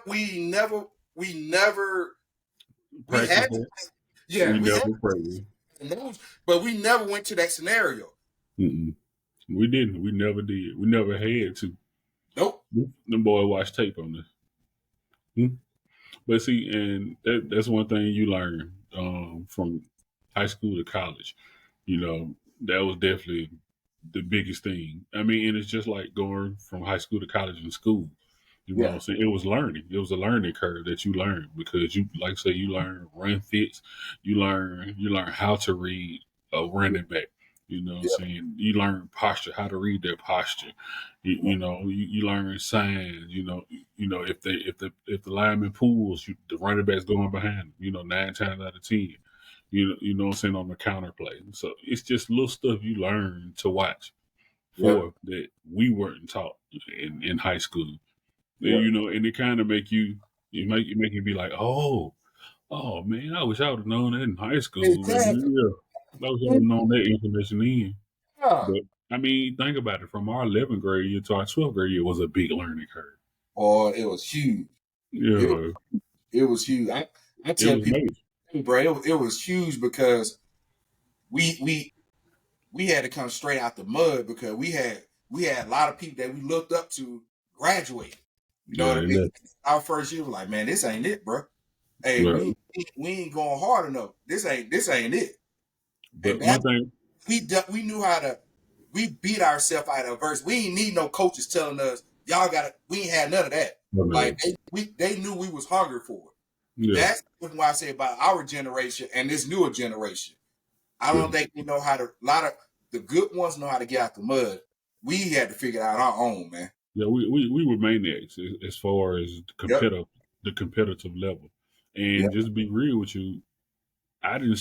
we never we Practice had that. yeah We we never had prayed. nose, but we never went to that scenario. We didn't. We never did. We never had to. Nope. Them boy watched tape on this. But see, and that's one thing you learn from high school to college. You know, that was definitely the biggest thing. I mean, and it's just like going from high school to college and school. You know what I'm saying? It was learning. It was a learning curve that you learned because you, like say, you learn run fits. You learn how to read a running back. You know what I'm saying? You learn posture, how to read their posture. You learn signs. You know if the lineman pulls, the running back's going behind him. 9 times out of 10. You know what I'm saying, on the counter play. So it's just little stuff you learn to watch for that we weren't taught in high school. And it kind of make you be like, oh man, I wish I would have known that in high school. Exactly. I wish I would have known that information then. Yeah. But I mean, think about it. From our 11th grade year to our 12th grade year was a big learning curve. Oh, it was huge. Yeah, it was huge. I tell people, bro, it was huge because we had to come straight out the mud because we had a lot of people that we looked up to graduate. You know what I mean? Our first year was like, man, this ain't it, bro. Hey, we ain't going hard enough. This ain't it. But one thing we knew how to. We beat ourselves out of adversity. We ain't need no coaches telling us y'all got to. We ain't had none of that. Like they knew we was hungry for it. Yeah. That's why I say about our generation and this newer generation. I don't think we know how to. A lot of the good ones know how to get out the mud. We had to figure it out our own, man. Yeah, we were maniacs as far as the competitive level, and just to be real with you, I didn't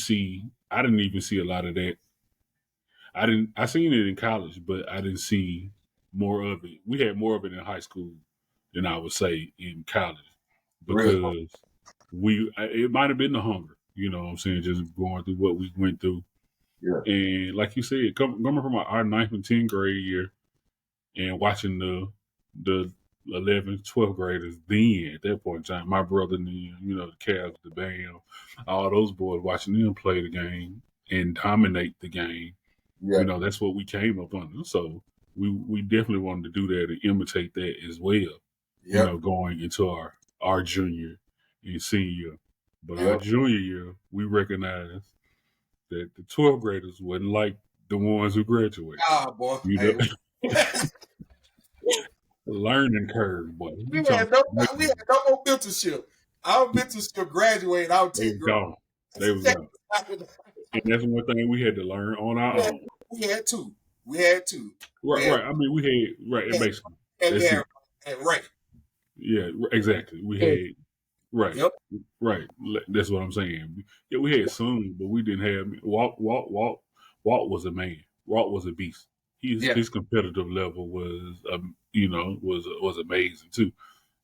even see a lot of that. I seen it in college, but I didn't see more of it. We had more of it in high school than I would say in college because it might have been the hunger, you know what I'm saying, just going through what we went through. Yeah. And like you said, coming from our 9th and 10th grade year and watching the 11th, 12th graders then at that point in time, my brother and the Cavs, the Bam, all those boys, watching them play the game and dominate the game. Yeah. That's what we came up under. So we definitely wanted to do that and imitate that as well. Yep. Going into our junior and senior year. But our junior year, we recognized that the 12th graders wasn't like the ones who graduated. Boy. Learning curve, boy. We had no more mentorship. Our mentorship graduated our 10th grade. They was gone. And that's one thing we had to learn on our own. We had to. Right. I mean, we had basically. And we had right. Yeah, exactly. We had right. Yep. Right. That's what I'm saying. Yeah, we had some, but we didn't have Walt was a man. Walt was a beast. His competitive level was was amazing too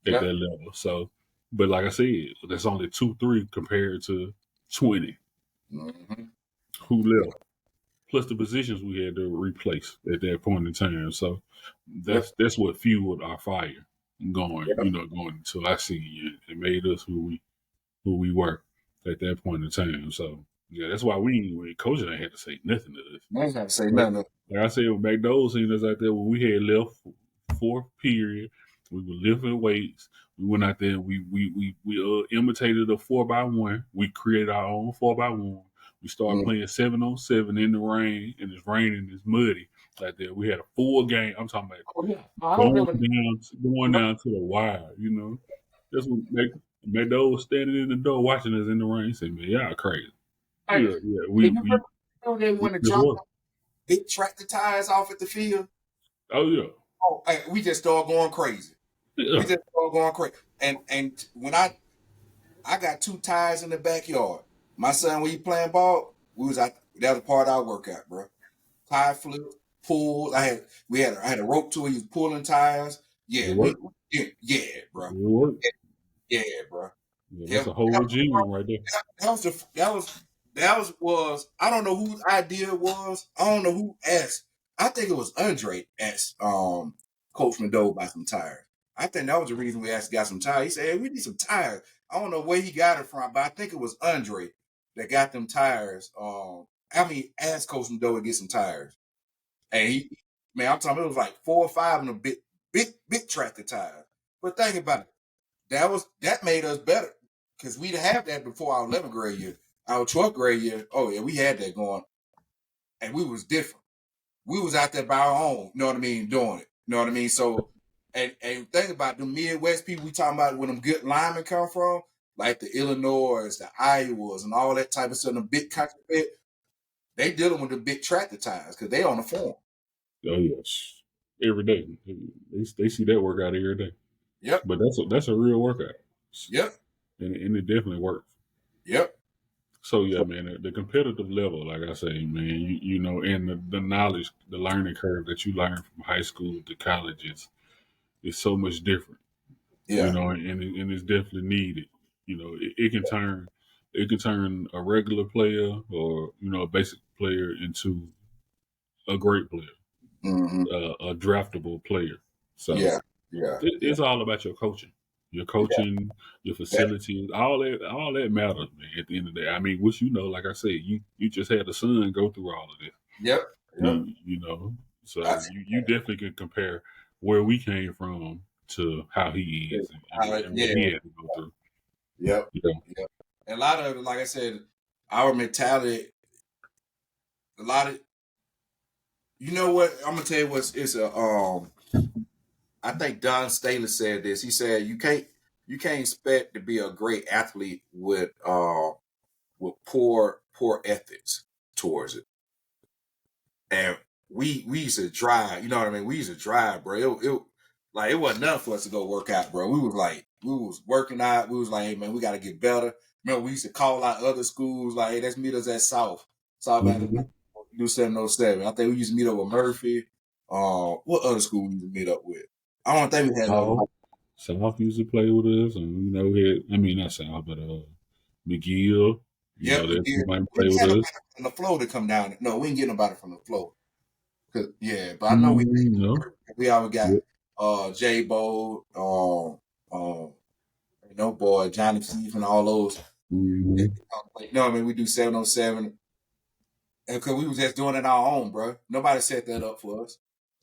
at that level. So, but like I said, that's only 2-3 compared to 20 who left. Plus the positions we had to replace at that point in time. So that's what fueled our fire going into our senior year. It made us who we were at that point in time. So yeah, that's why we coaching ain't had to say nothing to us. I ain't had to say nothing. Like I said, when McDowell seen us out there when we had left 4th period, we were lifting weights. We went out there. We imitated a 4x1. We created our own 4x1. We started playing 7-on-7 in the rain, and it's raining, it's muddy out there. We had a full game. I'm talking about going down to the wire. That's when McDowell was standing in the door watching us in the rain. He said, "Man, y'all crazy." Yeah. We when the jump big tractor tires off at the field. Oh yeah. Oh, we just started going crazy. Yeah. We just started going crazy. And when I got 2 tires in the backyard. My son, when he playing ball, we was out. That was part of our workout, bro. Tire flip, pull. I had a rope to it. He was pulling tires. Yeah, bro. It worked. Yeah, bro. Yeah, that's Kevin, a whole regime right there. that was I don't know whose idea it was. I don't know who asked. I think it was Andre asked Coach Mado about some tires. I think that was the reason we got some tires. He said, hey, we need some tires. I don't know where he got it from, but I think it was Andre that got them tires. Asked Coach Mado to get some tires. And I'm talking, it was like 4 or 5 of them big tractor tires. But think about it. That made us better because we'd have that before our 11th grade year. Our 12th grade year, oh yeah, we had that going, and we was different. We was out there by our own, you know what I mean, doing it. You know what I mean? So, and think about the Midwest people we talking about where them good linemen come from, like the Illinois, the Iowas, and all that type of stuff, the big country bit, they dealing with the big tractor tires because they on the farm. Oh yes, every day they see that workout every day. Yep. But that's a real workout. Yep. And it definitely works. Yep. So yeah, man, the competitive level, like I say, man, you know, and the knowledge, the learning curve that you learn from high school to college is so much different. Yeah. You know, and it's definitely needed. You know, it can turn a regular player or a basic player into a great player, Mm-hmm. a draftable player. So Yeah. it's all about your coaching. Your coaching, your facilities, all that matters, man. At the end of the day, I mean, which like I said, you just had the son go through all of this. Yep. You know, so you definitely can compare where we came from to how he is and what he had to go through. Yep. Yeah. Yep. And a lot of it, like I said, our mentality, a lot of, you know what? I'm gonna tell you it's a I think Don Staley said this. He said you can't expect to be a great athlete with poor ethics towards it. And we used to drive, you know what I mean? We used to drive, bro. It wasn't nothing for us to go work out, bro. We was working out. We was like, hey man, we gotta get better. Remember, we used to call out other schools like, hey, let's meet us at South Alabama, do 707. I think we used to meet up with Murphy. What other school we used to meet up with? I don't think we had no. South used to play with us, and not South, but McGill. Yeah, That we might play didn't with get us. nobody from the floor to come down. No, we didn't get nobody from the floor. But I know we always got J Bo, boy Johnny Steve and all those. Mm-hmm. You know what I mean? We do 707, and because we was just doing it our own, bro. Nobody set that up for us.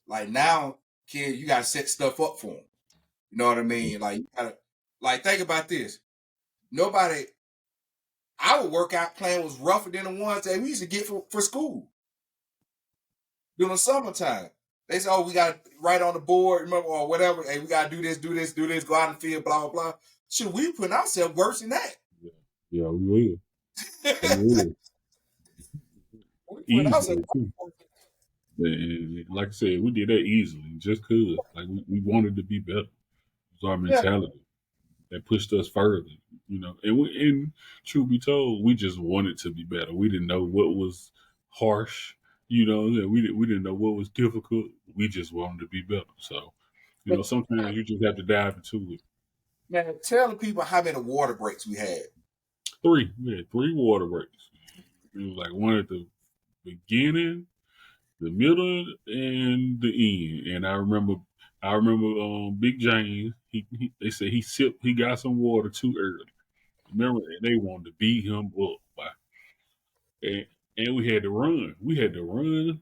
Like now, kids, you gotta set stuff up for them. You know what I mean? Like you gotta, think about this. Nobody, our workout plan was rougher than the ones that we used to get for school during the summertime. They said, "Oh, we got right on the board, remember, or whatever. Hey, we gotta do this, go out in the field, blah blah blah." Should we put ourselves worse than that? Yeah, we will. We will. Easily too. And like I said, we did that easily just because, like, we wanted to be better. It was our mentality that pushed us further, And truth be told, we just wanted to be better. We didn't know what was harsh, we didn't know what was difficult. We just wanted to be better. So, sometimes you just have to dive into it. Man, tell the people how many water breaks we had. 3. We had 3 water breaks. It was like one at the beginning, the middle, and the end. And I remember Big James. They said he got some water too early. Remember, they wanted to beat him up. And we had to run. We had to run.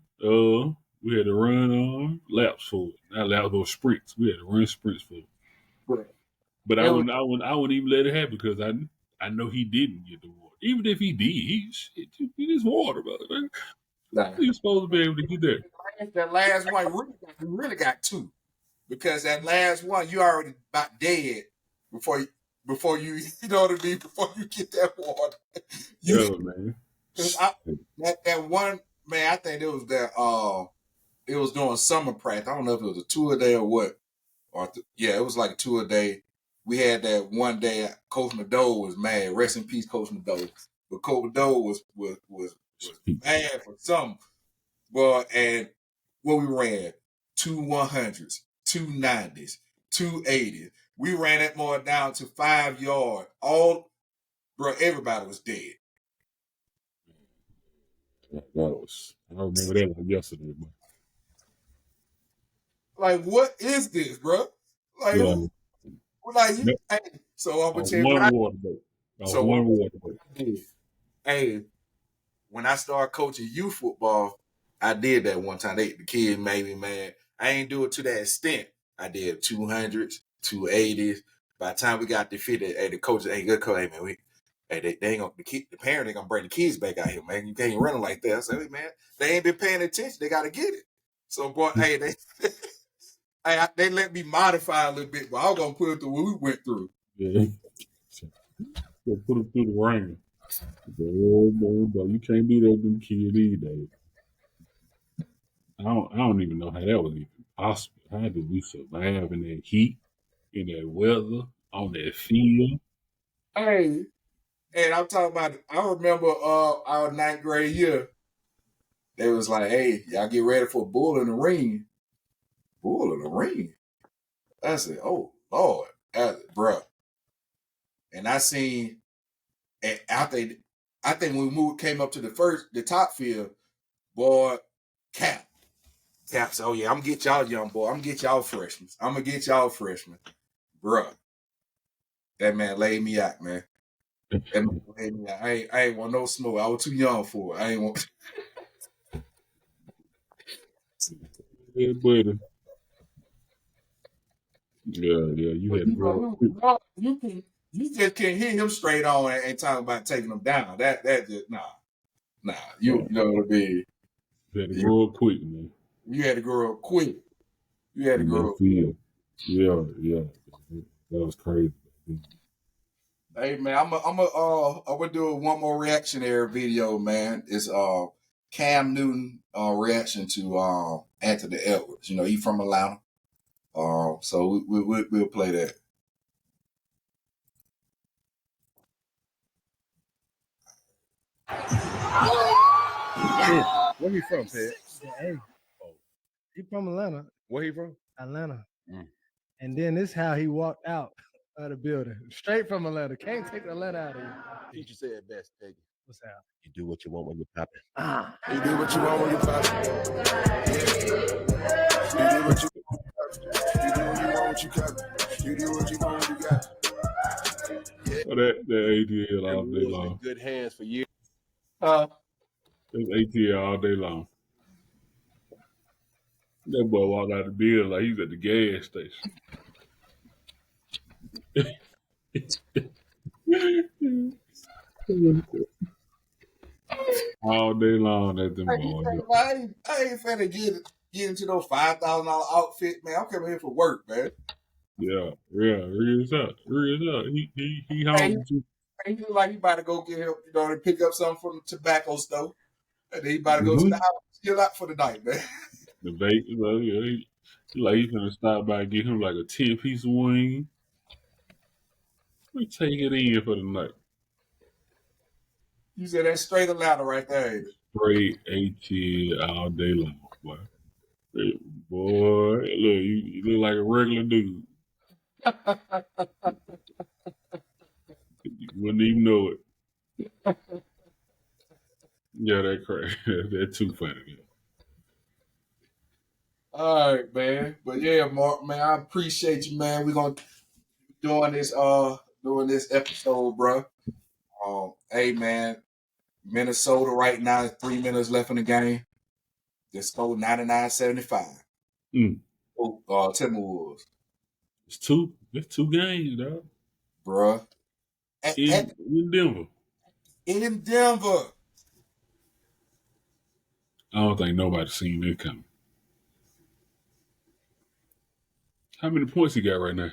Laps for it. Not laps, but sprints. We had to run sprints for it. Right. But I wouldn't even let it happen because I know he didn't get the water. Even if he did, he just water, brother. You're supposed to be able to get there. That last one, we really got 2, because that last one you already about dead before you before you know what I mean, before you get that water. Man. That one man, I think it was that it was doing summer practice. I don't know if it was a 2 a day or what. It was like a 2 a day. We had that one day. Coach Mado was mad. Rest in peace, Coach Mado. But Coach Mado was mad for something. Well, and what we ran 2 100s, 2 90s, 2 80s. We ran that more down to 5 yards. Everybody was dead. I remember that like yesterday, bro. Like, what is this, bro? Like, Yeah. hey, so I'm gonna tell you what One water boat. One water boat. Hey, when I started coaching youth football, I did that one time. The kid made me mad. I ain't do it to that extent. I did 200s, 280s. By the time we got defeated, hey, the coach, hey, good coach, hey man, they ain't gonna the parent ain't gonna bring the kids back out here, man. You can't run them like that. I said, hey man, they ain't been paying attention. They gotta get it. So boy, hey, they let me modify a little bit, but I was gonna put it through what we went through. Yeah. So put them through the ringer. Boy, you can't do that with them kids these days. I don't even know how that was even possible. How did we survive in that heat, in that weather, on that field? Hey, and I'm talking about. I remember our 9th grade year. They was like, "Hey, y'all get ready for a bull in the ring." Bull in the ring. I said, "Oh Lord, bruh." And I seen, and I think when we came up to the top field, boy, Cap said, "Oh yeah, I'm gonna get y'all young boy. I'm gonna get y'all freshmen. I'm gonna get y'all freshmen, bruh." That man laid me out, man. That man laid me out. I ain't want no smoke. I was too young for it. I ain't want. Yeah, buddy. Yeah, you had to grow up. You just can't hear him straight on and talk about taking them down. That just nah. You know what I mean? You had to grow up quick, man. You had to grow up quick. You had to In that grow up. field. Yeah. That was crazy. Hey man, I'm gonna do one more reactionary video, man. It's Cam Newton reaction to Anthony Edwards. You know, he from Atlanta. So we'll play that. Where he from, Ted? Hey, he from Atlanta. Where he from? Atlanta. Mm. And then this how he walked out of the building. Straight from Atlanta. Can't take Atlanta out of here. Teacher said best, Peggy. What's that? You do what you want when you're popping. You do what you want when you're popping. You do what you want. You do what you want when you got. Well, that ATL all day In long. good hands for years. That's ATL all day long. That boy walked out the building like he's at the gas station. All day long, that's them boys. I ain't finna get into those $5,000 outfit, man. I'm coming here for work, man. Yeah, real up. He home. He look like he about to go get him, and pick up something from the tobacco store. And then he about to go to the house, chill out for the night, man. The vape, he like he's gonna stop by and get him like a 10-piece wing. We take it in for the night. You said that's straight Atlanta right there. Straight ATL all day long, boy. Hey, boy, look, you look like a regular dude. You wouldn't even know it. Yeah, that crazy. That's too funny. Yeah. All right, man. But yeah, Mark, man, I appreciate you, man. We're gonna doing this episode, bro. Hey, man, Minnesota right now, 3 minutes left in the game. They scored 99-75. Timberwolves. It's two games, dog. Bruh. In Denver. In Denver. I don't think nobody's seen it coming. How many points he got right now?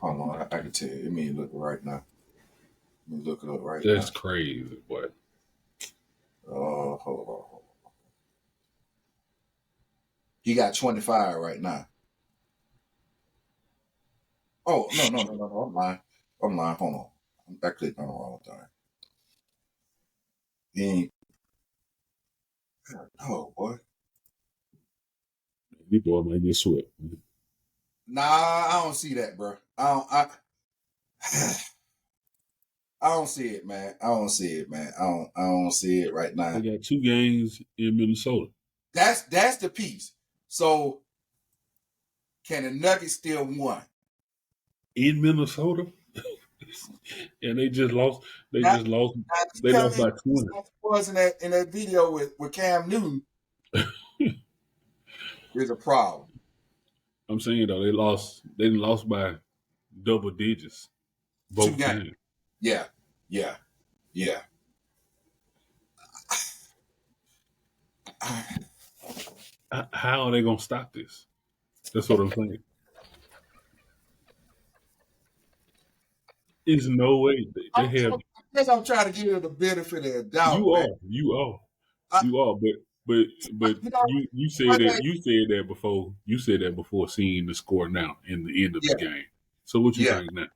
Hold on, I can tell you. Let me look right now. Let me look it up right That's now. crazy, boy. Hold on. He got 25 right now. Oh, no. I'm lying. Hold on. I clicked on the wrong thing. He ain't. Oh, boy. These boys might get swept. Nah, I don't see that, bro. I don't see it, man. I don't see it, man. I don't see it right now. They got 2 games in Minnesota. That's the piece. So can the Nuggets still win? In Minnesota? And they just lost. They Now, just lost. now They tell lost me by 20. was in that video with Cam Newton is a problem. I'm saying though, they lost. They lost by double digits 2 both games. times. Yeah. Yeah. Yeah. How are they gonna stop this? That's what I'm saying. There's no way they have. I guess I'm trying to give you the benefit of the doubt, You man. are, you are, I, you are. But you know, you said one that thing- you said that before. You said that before seeing the score now in the end of yeah, the game. So what you yeah, think now?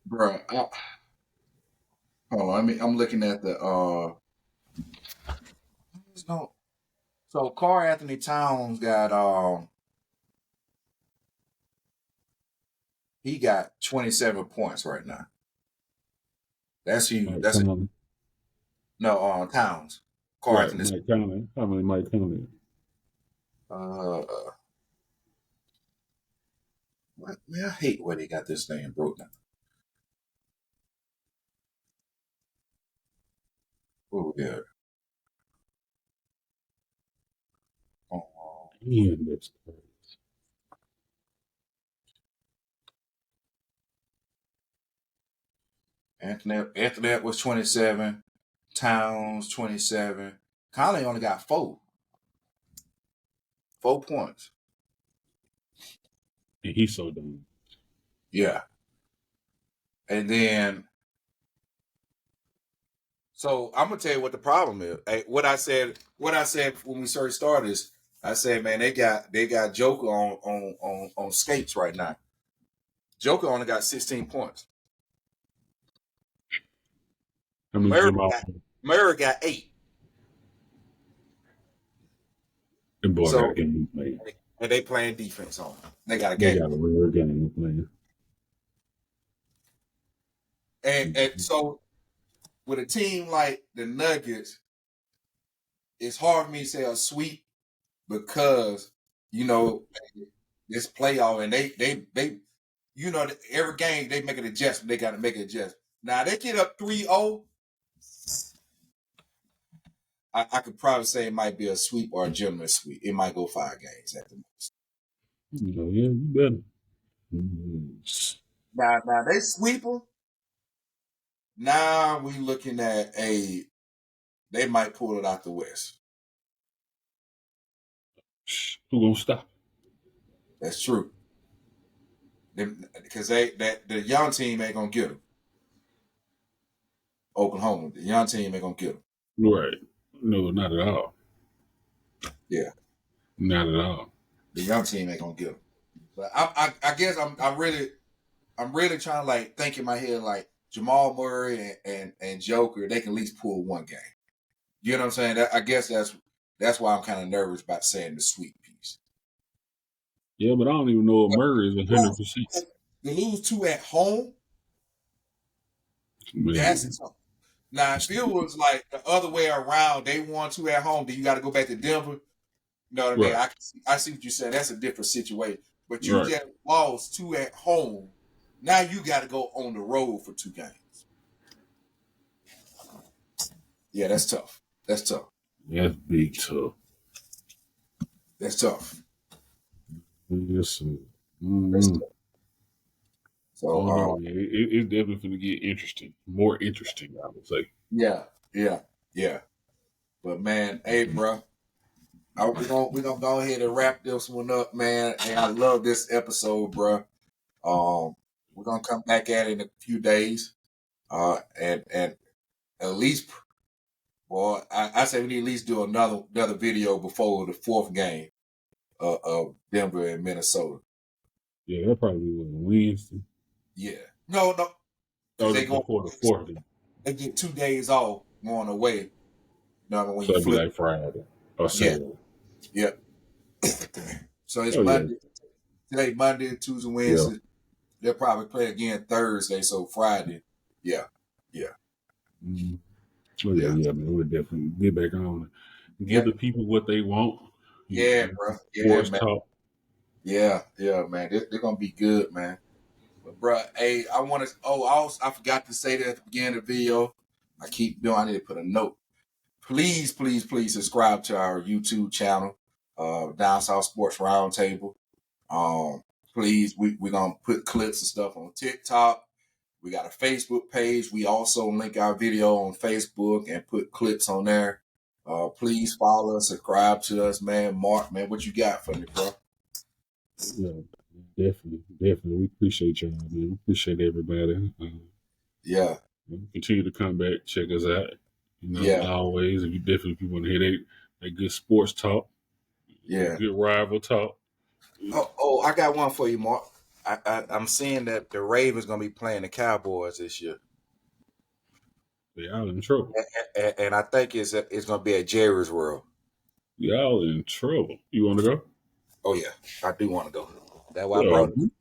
bro. Hold on, I'm looking at the so Karl Anthony Towns got he got 27 points right now. That's huge. Mike That's Conley. no Towns. Karl Right, Anthony. Mike Conley. How many Mike Conley? Man, I hate where they got this thing broke down. Oh yeah. Oh, Damn, that's crazy. Anthony was 27. Towns 27. Conley only got 4 points. And he's so dumb. Yeah. And then, so I'm gonna tell you what the problem is. Hey, what I said when we first started is, I said, man, they got Joker on skates right now. Joker only got 16 points. I mean, Jamal Murray got 8. and boy So got a game playing. and they playing defense on them. They got a They game. got a real game playing. And so with a team like the Nuggets, it's hard for me to say a sweep because this playoff and they every game they make an adjustment. They got to make an adjustment. Now they get up 3-0. I could probably say it might be a sweep or a gentleman's sweep. It might go 5 games at the most. Yeah, you better. Mm-hmm. Now they sweep them. Now we looking at they might pull it out the West. Who gonna stop? That's true. Because the young team ain't gonna get them. Oklahoma, the young team ain't gonna get them. Right? No, not at all. Yeah, Not at all. the young team ain't gonna get them. But I guess I'm really trying to like think in my head like Jamal Murray and Joker, they can at least pull 1 game. You know what I'm saying? I guess that's why I'm kind of nervous about saying the sweep piece. Yeah, but I don't even know if Murray is 100%. To lose 2 at home, that's tough. Now if it was like the other way around, they won 2 at home, then you got to go back to Denver. You know what I mean? Right. I see what you're saying. That's a different situation. But you Right. just lost 2 at home. Now you got to go on the road for 2 games. Yeah, that's tough. That's tough. That's big tough. That's tough. Yes, sir. That's Mm-hmm. tough. So It's definitely going to get interesting. More interesting, I would say. yeah. But man, hey, bro, we're gonna go ahead and wrap this one up, man. And I love this episode, bro. We're gonna come back at it in a few days, and at least, well, I say we need to at least do another video before the 4th game of Denver and Minnesota. Yeah, that probably was Wednesday. Yeah, no, Oh, they go before the 4th. They get 2 days off going away. You know, when So you it'd be flip, like Friday or Saturday. Yeah. So it's Oh yeah, Monday. Today, Monday, Tuesday, Wednesday. They'll probably play again Thursday. So Friday. Yeah. Yeah. mm. Oh yeah, man. We'll definitely get back on. Yeah. Give the people what they want. Yeah, bro. Yeah, Sports man. talk. Yeah, man. They're gonna be good, man. But bro, hey, I want to. Oh, also, I forgot to say that at the beginning of the video. I keep doing. I need to put a note. Please, please, please subscribe to our YouTube channel, Down South Sports Roundtable. Please, we're gonna put clips and stuff on TikTok. We got a Facebook page. We also link our video on Facebook and put clips on there. Please follow us, subscribe to us, man. Mark, man, what you got for me, bro? Yeah, definitely. We appreciate y'all, man. We appreciate everybody. Yeah, Continue to come back, check us out. yeah, Always. If you want to hear that good sports talk, yeah. good rival talk. Oh, I got one for you, Mark. I'm seeing that the Ravens gonna be playing the Cowboys this year, Y'all in trouble. and I think it's gonna be at Jerry's World. Y'all in trouble. You want to go? Oh yeah, I do want to go. That's why I Well, brought it.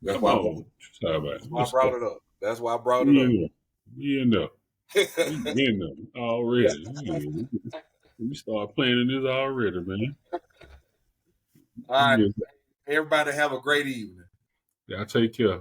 That's come why. on. Talk about it. I Let's brought go. it up. That's why I brought it We up. in there. We in there already. Yeah, we start planning this already, man. All right, everybody have a great evening. Y'all take care.